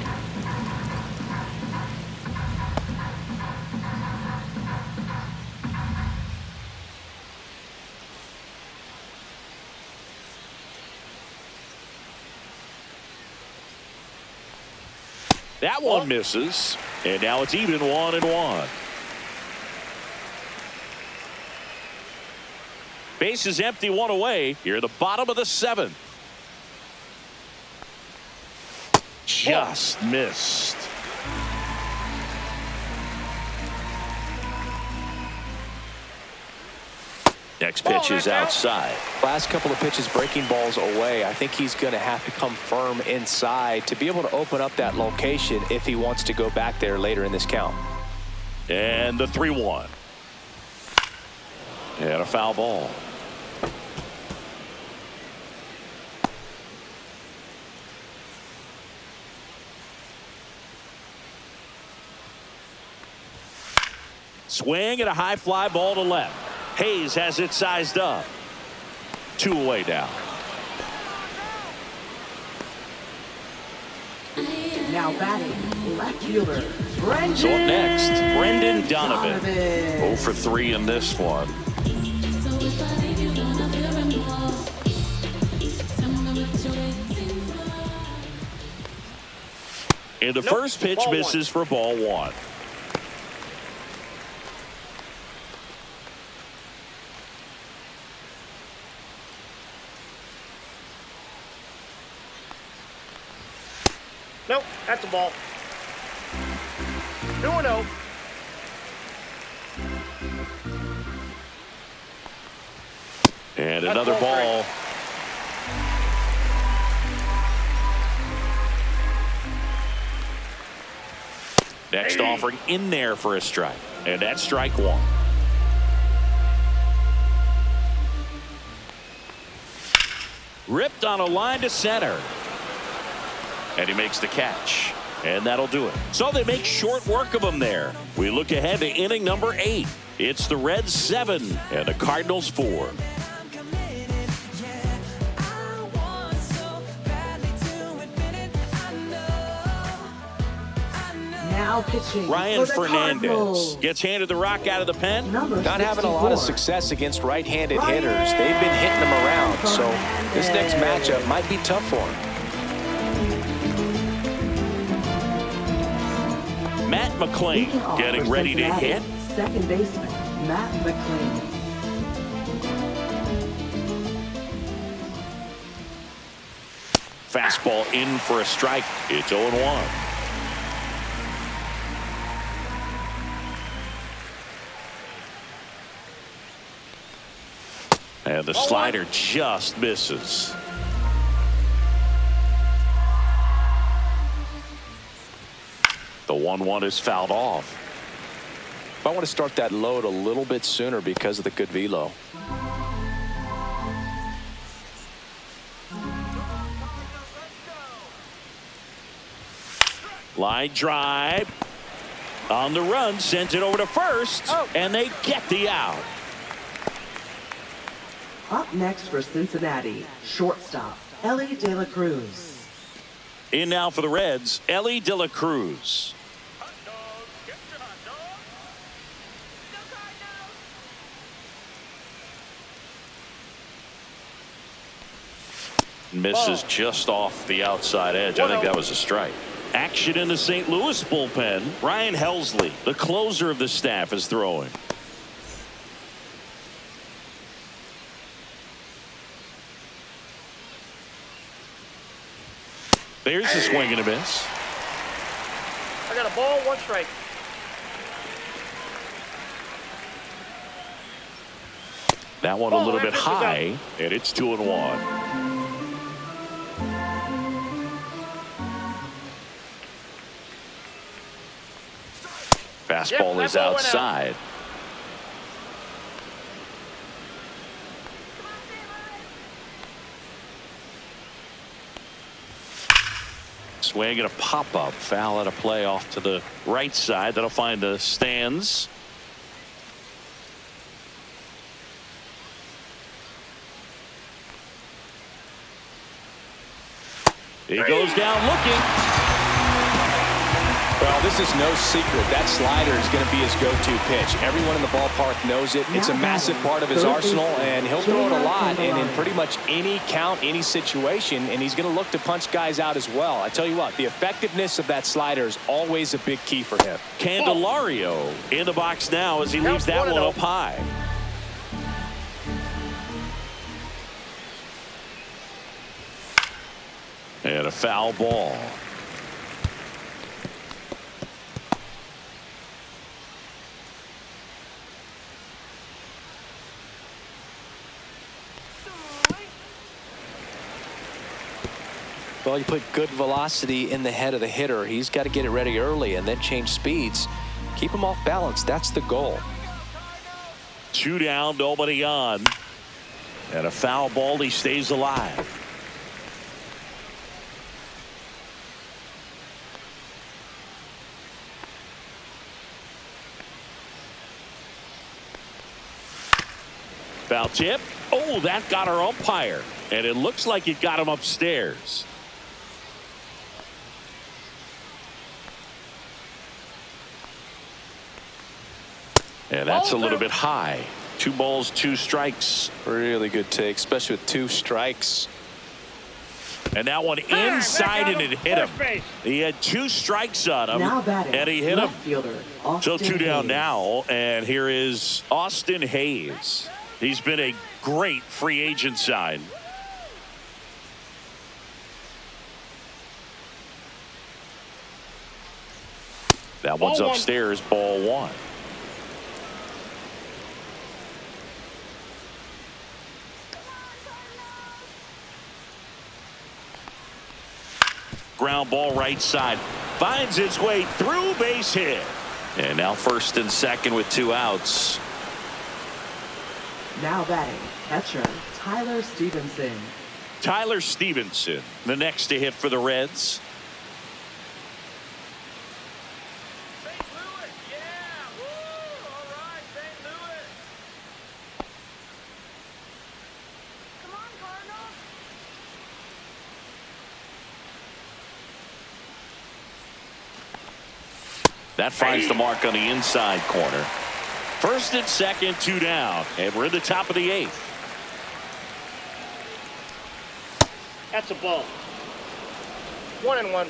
That one misses, and now it's even 1-1. Base is empty, one away. Here at the bottom of the 7th. Just missed. Next pitch is outside. Last couple of pitches breaking balls away. I think he's going to have to come firm inside to be able to open up that location if he wants to go back there later in this count. And the 3-1. And a foul ball. Swing and a high fly ball to left. Hayes has it sized up. 2 away now. Now batting, left fielder, Brendan. So up next, Brendan Donovan. 0 for 3 in this one. And the first pitch misses for ball 1. Nope, that's a ball. 2-0. And another ball. Next offering in there for a strike. And that's strike 1. Ripped on a line to center. And he makes the catch. And that'll do it. So they make short work of him there. We look ahead to inning number 8. It's the Reds 7 and the Cardinals 4. Now pitching. Ryan for the Fernandez Cardinals. gets handed the rock out of the pen. Number Not having a lot of 64. success against right-handed hitters. They've been hitting them around. So this next matchup might be tough for him. Matt McClain getting ready to hit. Second baseman, Matt McClain. Fastball in for a strike. It's 0-1. And the slider just misses. The 1-1 is fouled off. I want to start that load a little bit sooner because of the good velo. Line drive. On the run, sends it over to first. And they get the out. Up next for Cincinnati, shortstop, Elly de la Cruz. In now for the Reds, Elly de la Cruz. Misses just off the outside edge. I think that was a strike. Action in the St. Louis bullpen. Ryan Helsley, the closer of the staff, is throwing. There's the swing and a miss. I got a ball, 1 strike. That one a little bit high, and it's 2-1. Fastball is outside. Swing and a pop-up. Foul at a play off to the right side. That'll find the stands. He goes down looking. Well, Well, this is no secret. That slider is going to be his go-to pitch. Everyone in the ballpark knows it. It's a massive part of his arsenal, and he'll throw it a lot and in pretty much any count, any situation, and he's going to look to punch guys out as well. I tell you what, the effectiveness of that slider is always a big key for him. Candelario in the box now as he leaves that one up high. And a foul ball. Well, you put good velocity in the head of the hitter. He's got to get it ready early and then change speeds. Keep him off balance. That's the goal. 2 down, nobody on. And a foul ball. He stays alive. Foul tip. Oh, that got our umpire. And it looks like it got him upstairs. And that's a little bit high. 2 balls, 2 strikes. Really good take, especially with 2 strikes. And that one inside, and it hit him. He had 2 strikes on him, and he hit him. So 2 down now, and here is Austin Hayes. He's been a great free agent sign. That one's upstairs, ball 1. Ground ball right side. Finds its way through, base hit. And now first and second with 2 outs. Now batting, catcher Tyler Stevenson. Tyler Stevenson, the next to hit for the Reds. That finds the mark on the inside corner. First and second, 2 down, and we're in the top of the 8th. That's a ball. 1-1.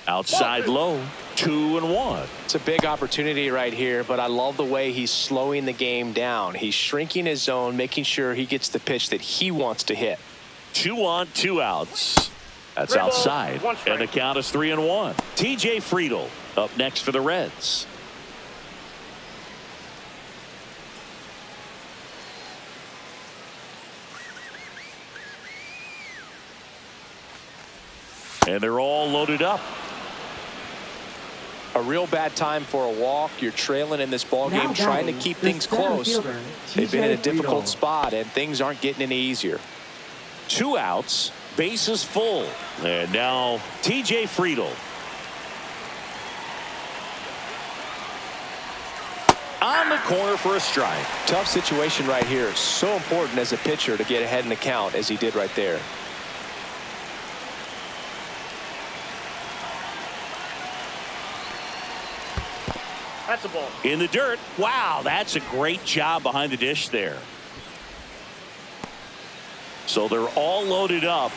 Outside low, 2-1. It's a big opportunity right here, but I love the way he's slowing the game down. He's shrinking his zone, making sure he gets the pitch that he wants to hit. 2 on, 2 outs. That's outside, and the count is 3-1. TJ Friedl up next for the Reds. And they're all loaded up. A real bad time for a walk. You're trailing in this ball game, trying to keep things close. They've been in a difficult spot, and things aren't getting any easier. 2 outs, bases full, and now TJ Friedl. On the corner for a strike. Tough situation right here. So important as a pitcher to get ahead in the count as he did right there. That's a ball. In the dirt. Wow, that's a great job behind the dish there. So they're all loaded up.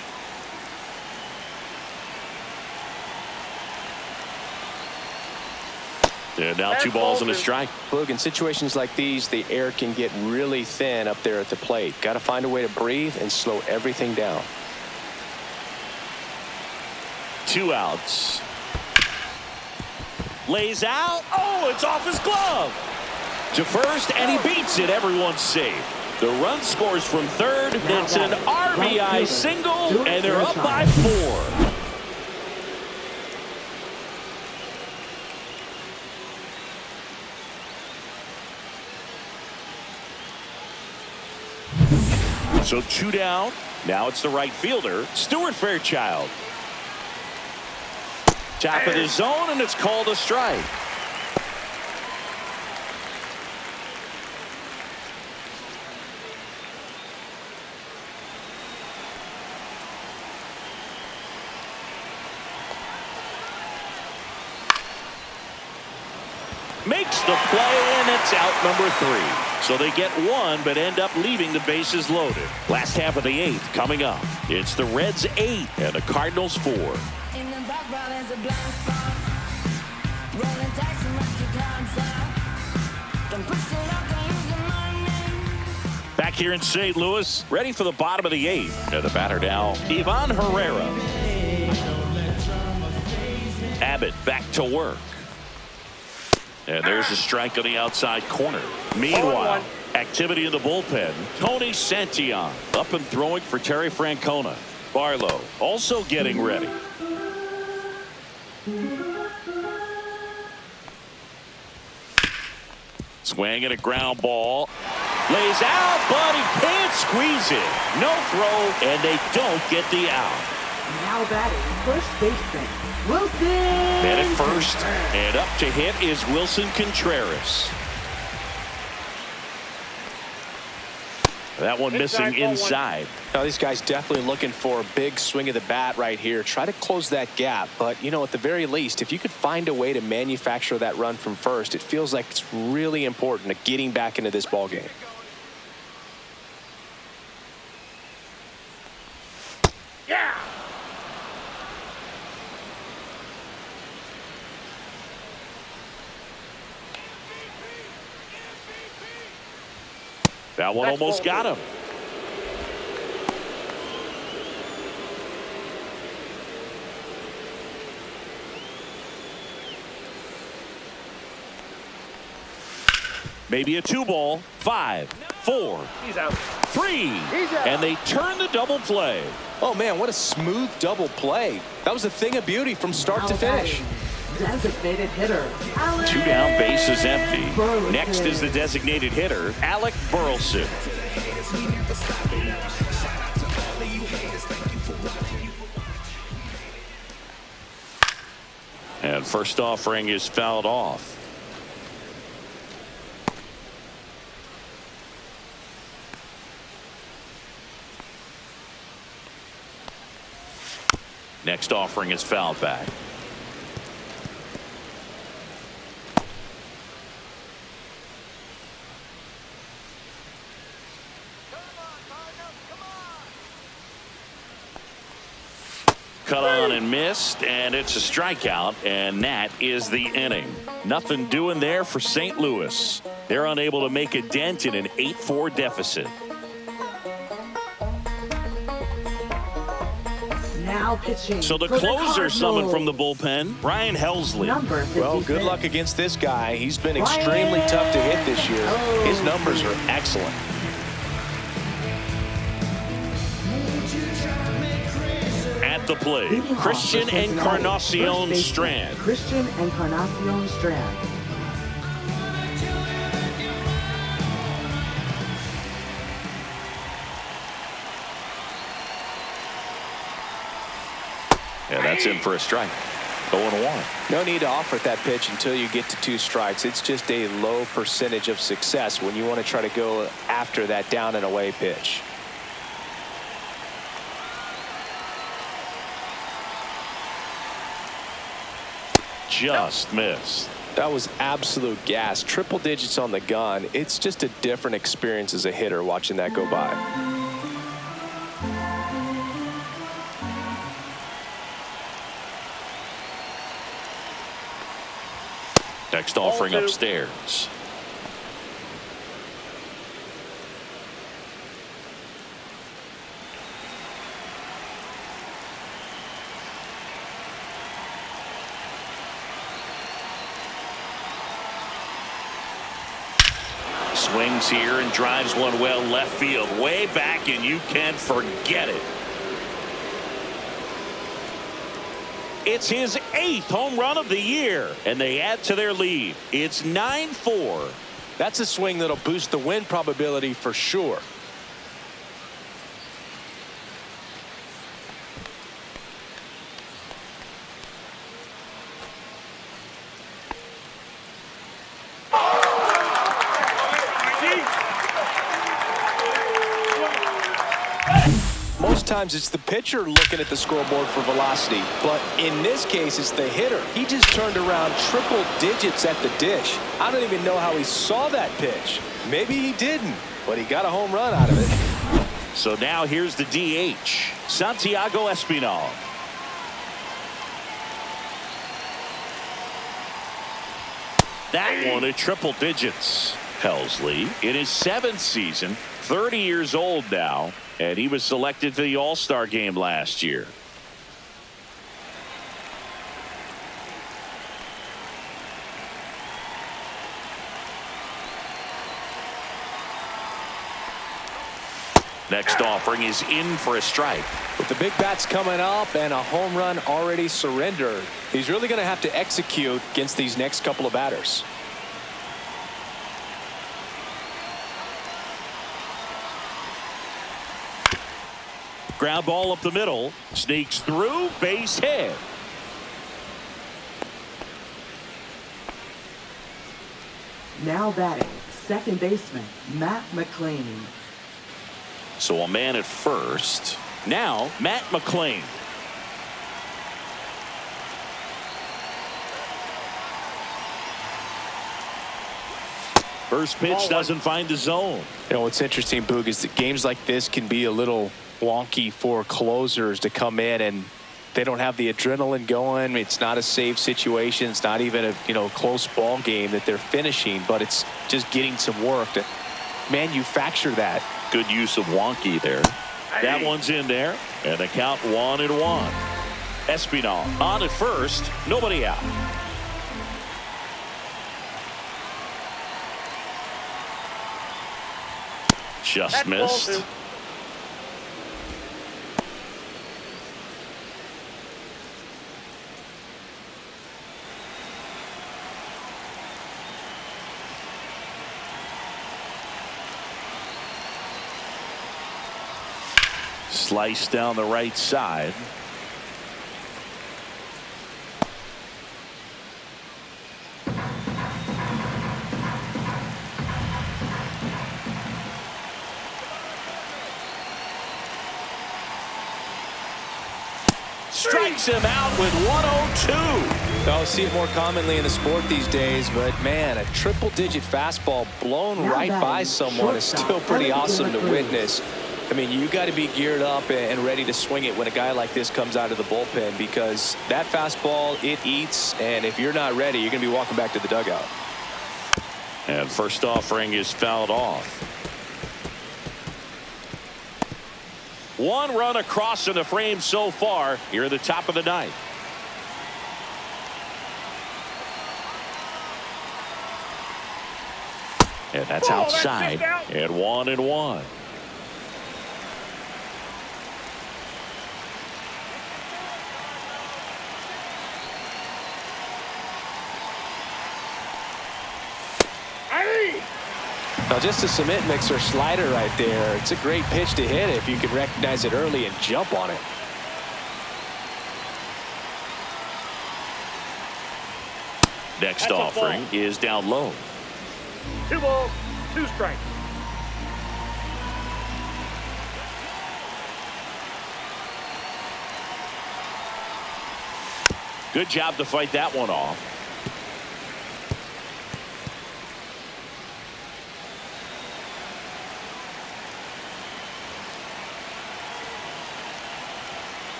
And now 2 balls and a strike. Look, in situations like these, the air can get really thin up there at the plate. Got to find a way to breathe and slow everything down. 2 outs. Lays out. Oh, it's off his glove. To first, and he beats it. Everyone's safe. The run scores from third. It's an RBI single, and they're up by 4. So 2 down. Now it's the right fielder, Stuart Fairchild. Top of the zone, and it's called a strike. Makes the play, and it's out number 3. So they get one, but end up leaving the bases loaded. Last half of the 8th coming up. It's the Reds 8 and the Cardinals 4. In the background is a blind spot. Rolling dice and rock your concept. Don't push it up, don't use the money. Back here in St. Louis, ready for the bottom of the 8th. And the batter now, Ivan Herrera. Abbott back to work. And there's a strike on the outside corner. Meanwhile, activity in the bullpen. Tony Santillan up and throwing for Terry Francona. Barlow also getting ready. Swing and a ground ball. Lays out, but he can't squeeze it. No throw, and they don't get the out. Now batting first baseman, Wilson. And at first, and up to hit is Wilson Contreras. That one missing inside. Now, these guys definitely looking for a big swing of the bat right here. Try to close that gap. But, you know, at the very least, if you could find a way to manufacture that run from first, it feels like it's really important to getting back into this ball game. Yeah. That one almost got him. Maybe a 2-ball. 5, 4, He's out. 3, and they turn the double play. Oh, man, what a smooth double play. That was a thing of beauty from start to finish. Designated hitter, 2 down, bases empty. Burleson. Next is the designated hitter, Alec Burleson. And first offering is fouled off. Next offering is fouled back. Cut on and missed, and it's a strikeout, and that is the inning. Nothing doing there for St. Louis. They're unable to make a dent in an 8-4 deficit. now pitching. So the closer summoned from the bullpen, Ryan Helsley. Number 56. Well, good luck against this guy. He's been extremely tough to hit this year. His numbers are excellent. At the plate, Christian Encarnacion Strand. Christian Encarnacion Strand. Yeah, that's in for a strike. 0-1. No need to offer that pitch until you get to 2 strikes. It's just a low percentage of success when you want to try to go after that down and away pitch. Just missed. That was absolute gas. Triple digits on the gun. It's just a different experience as a hitter watching that go by. Next offering upstairs. Swings here and drives one well left field, way back, and you can't forget it. It's his 8th home run of the year, and they add to their lead. It's 9-4. That's a swing that'll boost the win probability for sure. Most times it's the pitcher looking at the scoreboard for velocity, but in this case it's the hitter. He just turned around triple digits at the dish. I don't even know how he saw that pitch. Maybe he didn't, but he got a home run out of it. So now here's the DH, Santiago Espinal. That one at triple digits. Helsley in his 7th season, 30 years old now, and he was selected to the All-Star game last year. Next offering is in for a strike. With the big bats coming up and a home run already surrendered, he's really going to have to execute against these next couple of batters. Ground ball up the middle, sneaks through, base hit. Now batting, second baseman, Matt McLean. So a man at first. Now, Matt McLean. First pitch doesn't find the zone. You know, what's interesting, Boog, is that games like this can be a little wonky for closers to come in and they don't have the adrenaline going. It's not a safe situation. It's not even a close ball game that they're finishing, but it's just getting some work to manufacture that. Good use of wonky there. That one's in there, and the count 1-1. Espinal on at first, nobody out. Just missed. Slice down the right side. Strikes him out with 102. I'll see it more commonly in the sport these days, but man, a triple-digit fastball blown right by someone is still pretty awesome to witness. I mean, you got to be geared up and ready to swing it when a guy like this comes out of the bullpen, because that fastball, it eats, and if you're not ready, you're going to be walking back to the dugout. And first offering is fouled off. One run across in the frame so far here at the top of the ninth. And that's outside. And 1-1. Now, just a cement mixer slider right there. It's a great pitch to hit if you can recognize it early and jump on it. Next offering is down low. 2 balls, 2 strikes. Good job to fight that one off.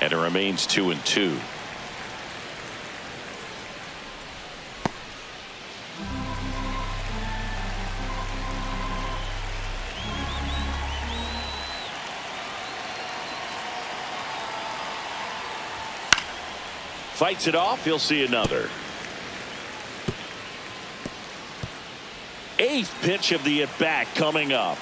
And it remains 2-2. Fights it off. He'll see another. 8th pitch of the at-bat coming up.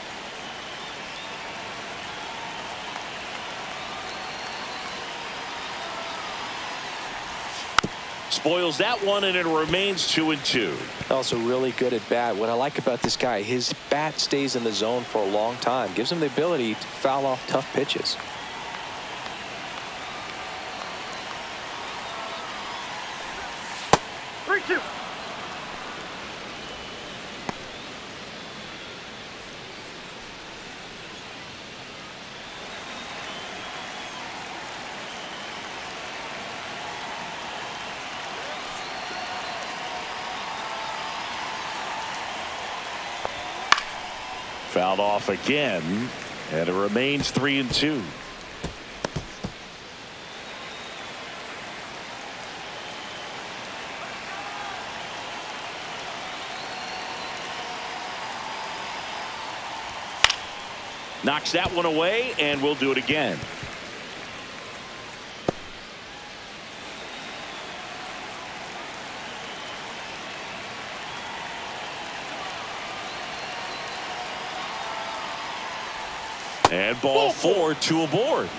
Spoils that one, and it remains 2-2. Also really good at bat. What I like about this guy, his bat stays in the zone for a long time. Gives him the ability to foul off tough pitches. Fouled off again, and it remains 3-2. Knocks that one away, and we'll do it again. And ball 4, 2 aboard.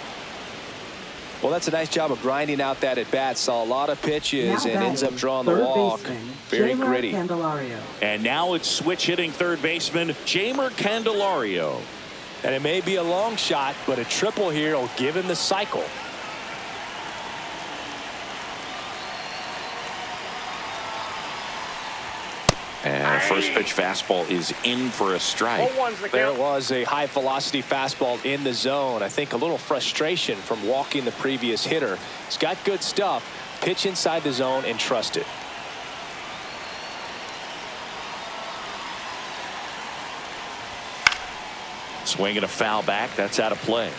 Well, that's a nice job of grinding out that at bat. Saw a lot of pitches and ends up drawing the walk. Very gritty. And now it's switch hitting third baseman Jeimer Candelario. And it may be a long shot, but a triple here will give him the cycle. And first pitch fastball is in for a strike. There was a high velocity fastball in the zone. I think a little frustration from walking the previous hitter. He's got good stuff. Pitch inside the zone and trust it. Swing and a foul back. That's out of play.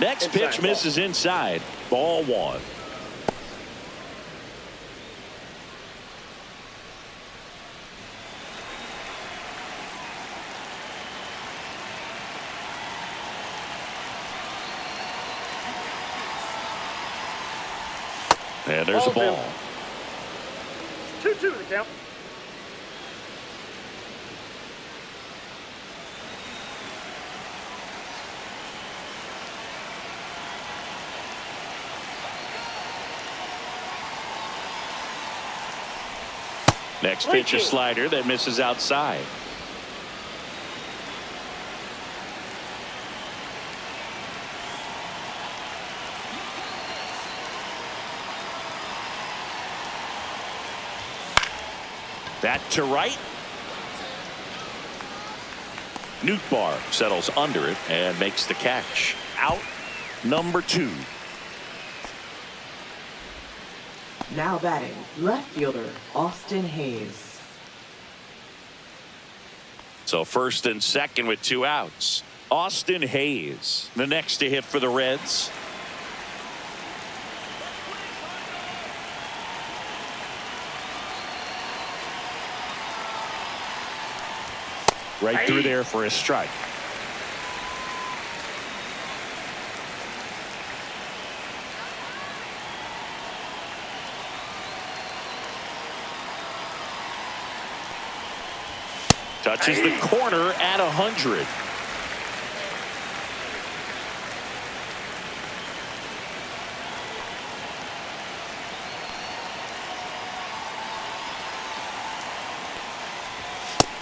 Next pitch misses inside. Ball 1. And there's a ball. 2-2 the count. Next pitch, a slider that misses outside. That to right. Nootbaar settles under it and makes the catch. Out number 2. Now batting, left fielder Austin Hayes. So first and second with 2 outs. Austin Hayes, the next to hit for the Reds. Right through there for a strike. Touches the corner at 100.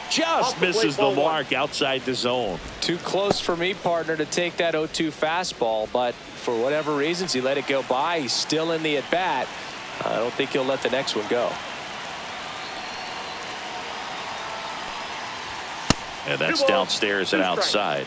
Just misses the mark outside the zone. Too close for me, partner, to take that 0-2 fastball, but for whatever reasons he let it go by. He's still in the at bat. I don't think he'll let the next one go. And that's downstairs and outside.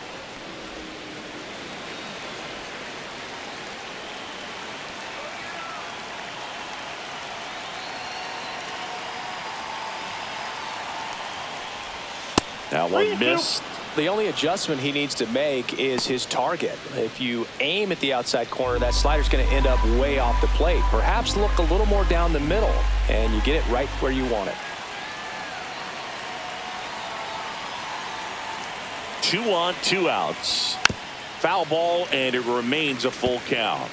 That one missed. The only adjustment he needs to make is his target. If you aim at the outside corner, that slider's going to end up way off the plate. Perhaps look a little more down the middle, and you get it right where you want it. 2 on, 2 outs. Foul ball, and it remains a full count.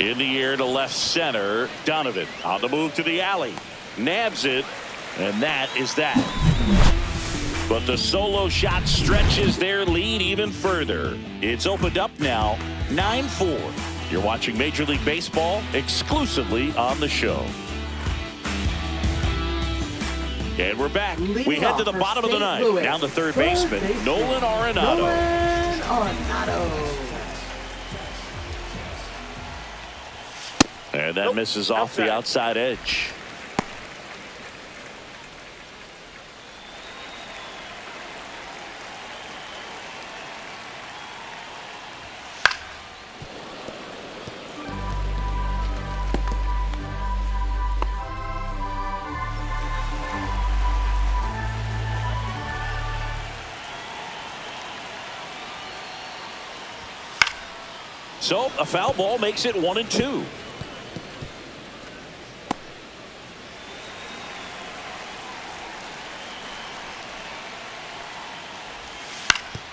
In the air to left center. Donovan on the move to the alley. Nabs it, and that is that. But the solo shot stretches their lead even further. It's opened up now, 9-4. You're watching Major League Baseball exclusively on the show. And we're back. We head to the bottom of the ninth. Down to third baseman, Nolan Arenado. And that misses off the outside edge. So a foul ball makes it 1-2.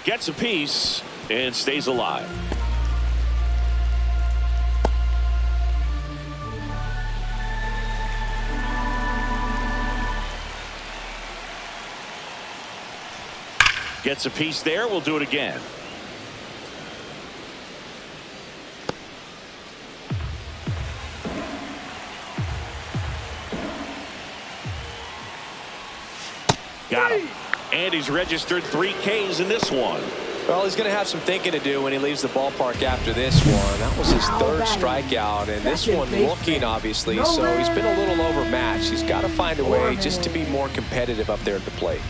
Gets a piece and stays alive. Gets a piece there. We'll do it again. Got him. And he's registered 3 Ks in this one. Well, he's going to have some thinking to do when he leaves the ballpark after this one. That was his third strikeout, and this one looking, obviously, so he's been a little overmatched. He's got to find a way just to be more competitive up there at the plate.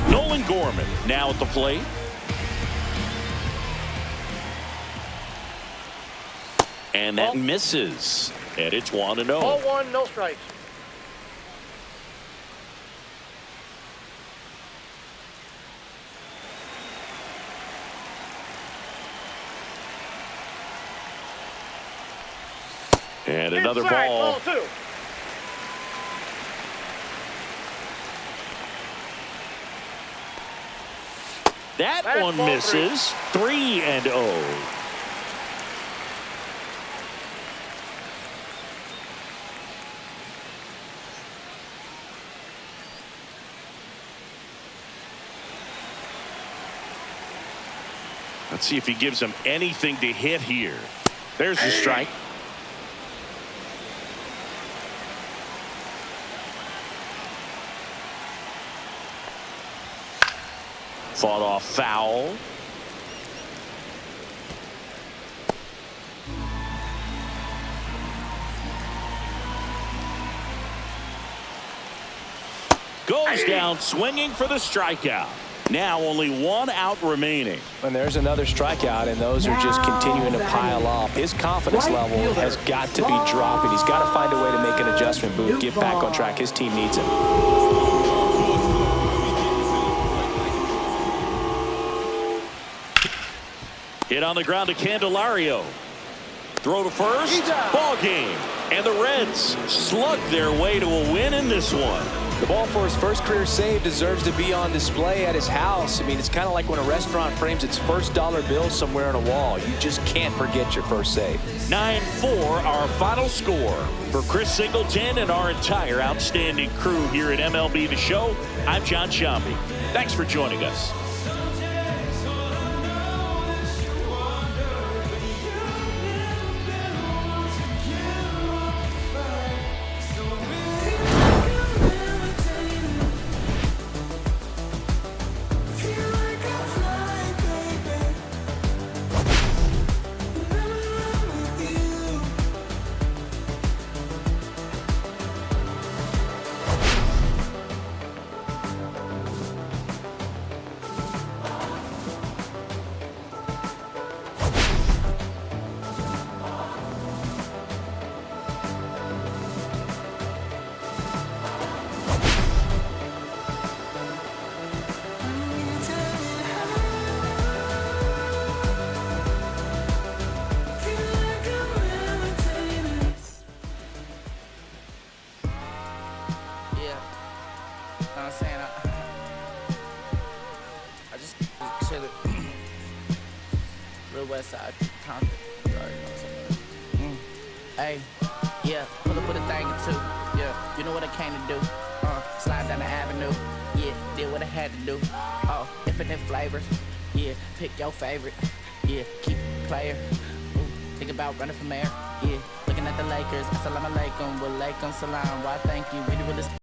Nolan Gorman now at the plate. And that misses. And it's 1-0. Ball 1, no strikes. And another Inside, ball. ball 2. That That's one ball misses. 3-0. Let's see if he gives him anything to hit here. There's the strike. Fought off foul. Goes down swinging for the strikeout. Now only 1 out remaining. And there's another strikeout, and those are just continuing to pile up. His confidence level has got to be dropping. He's got to find a way to make an adjustment, Booth, get back on track. His team needs him. Hit on the ground to Candelario. Throw to first. Ball game. And the Reds slug their way to a win in this one. The ball for his first career save deserves to be on display at his house. I mean, it's kind of like when a restaurant frames its first dollar bill somewhere on a wall. You just can't forget your first save. 9-4, our final score. For Chris Singleton and our entire outstanding crew here at MLB The Show, I'm John Shambi. Thanks for joining us. West side, Compton. Hey, yeah, pull up with a thing or two. Yeah, you know what I came to do. Slide down the avenue. Yeah, did what I had to do. Oh, infinite flavors. Yeah, pick your favorite. Yeah, keep it player. Ooh, think about running from air. Yeah, looking at the Lakers. Assalamu alaikum, wa alaikum salam. Why thank you, really, really.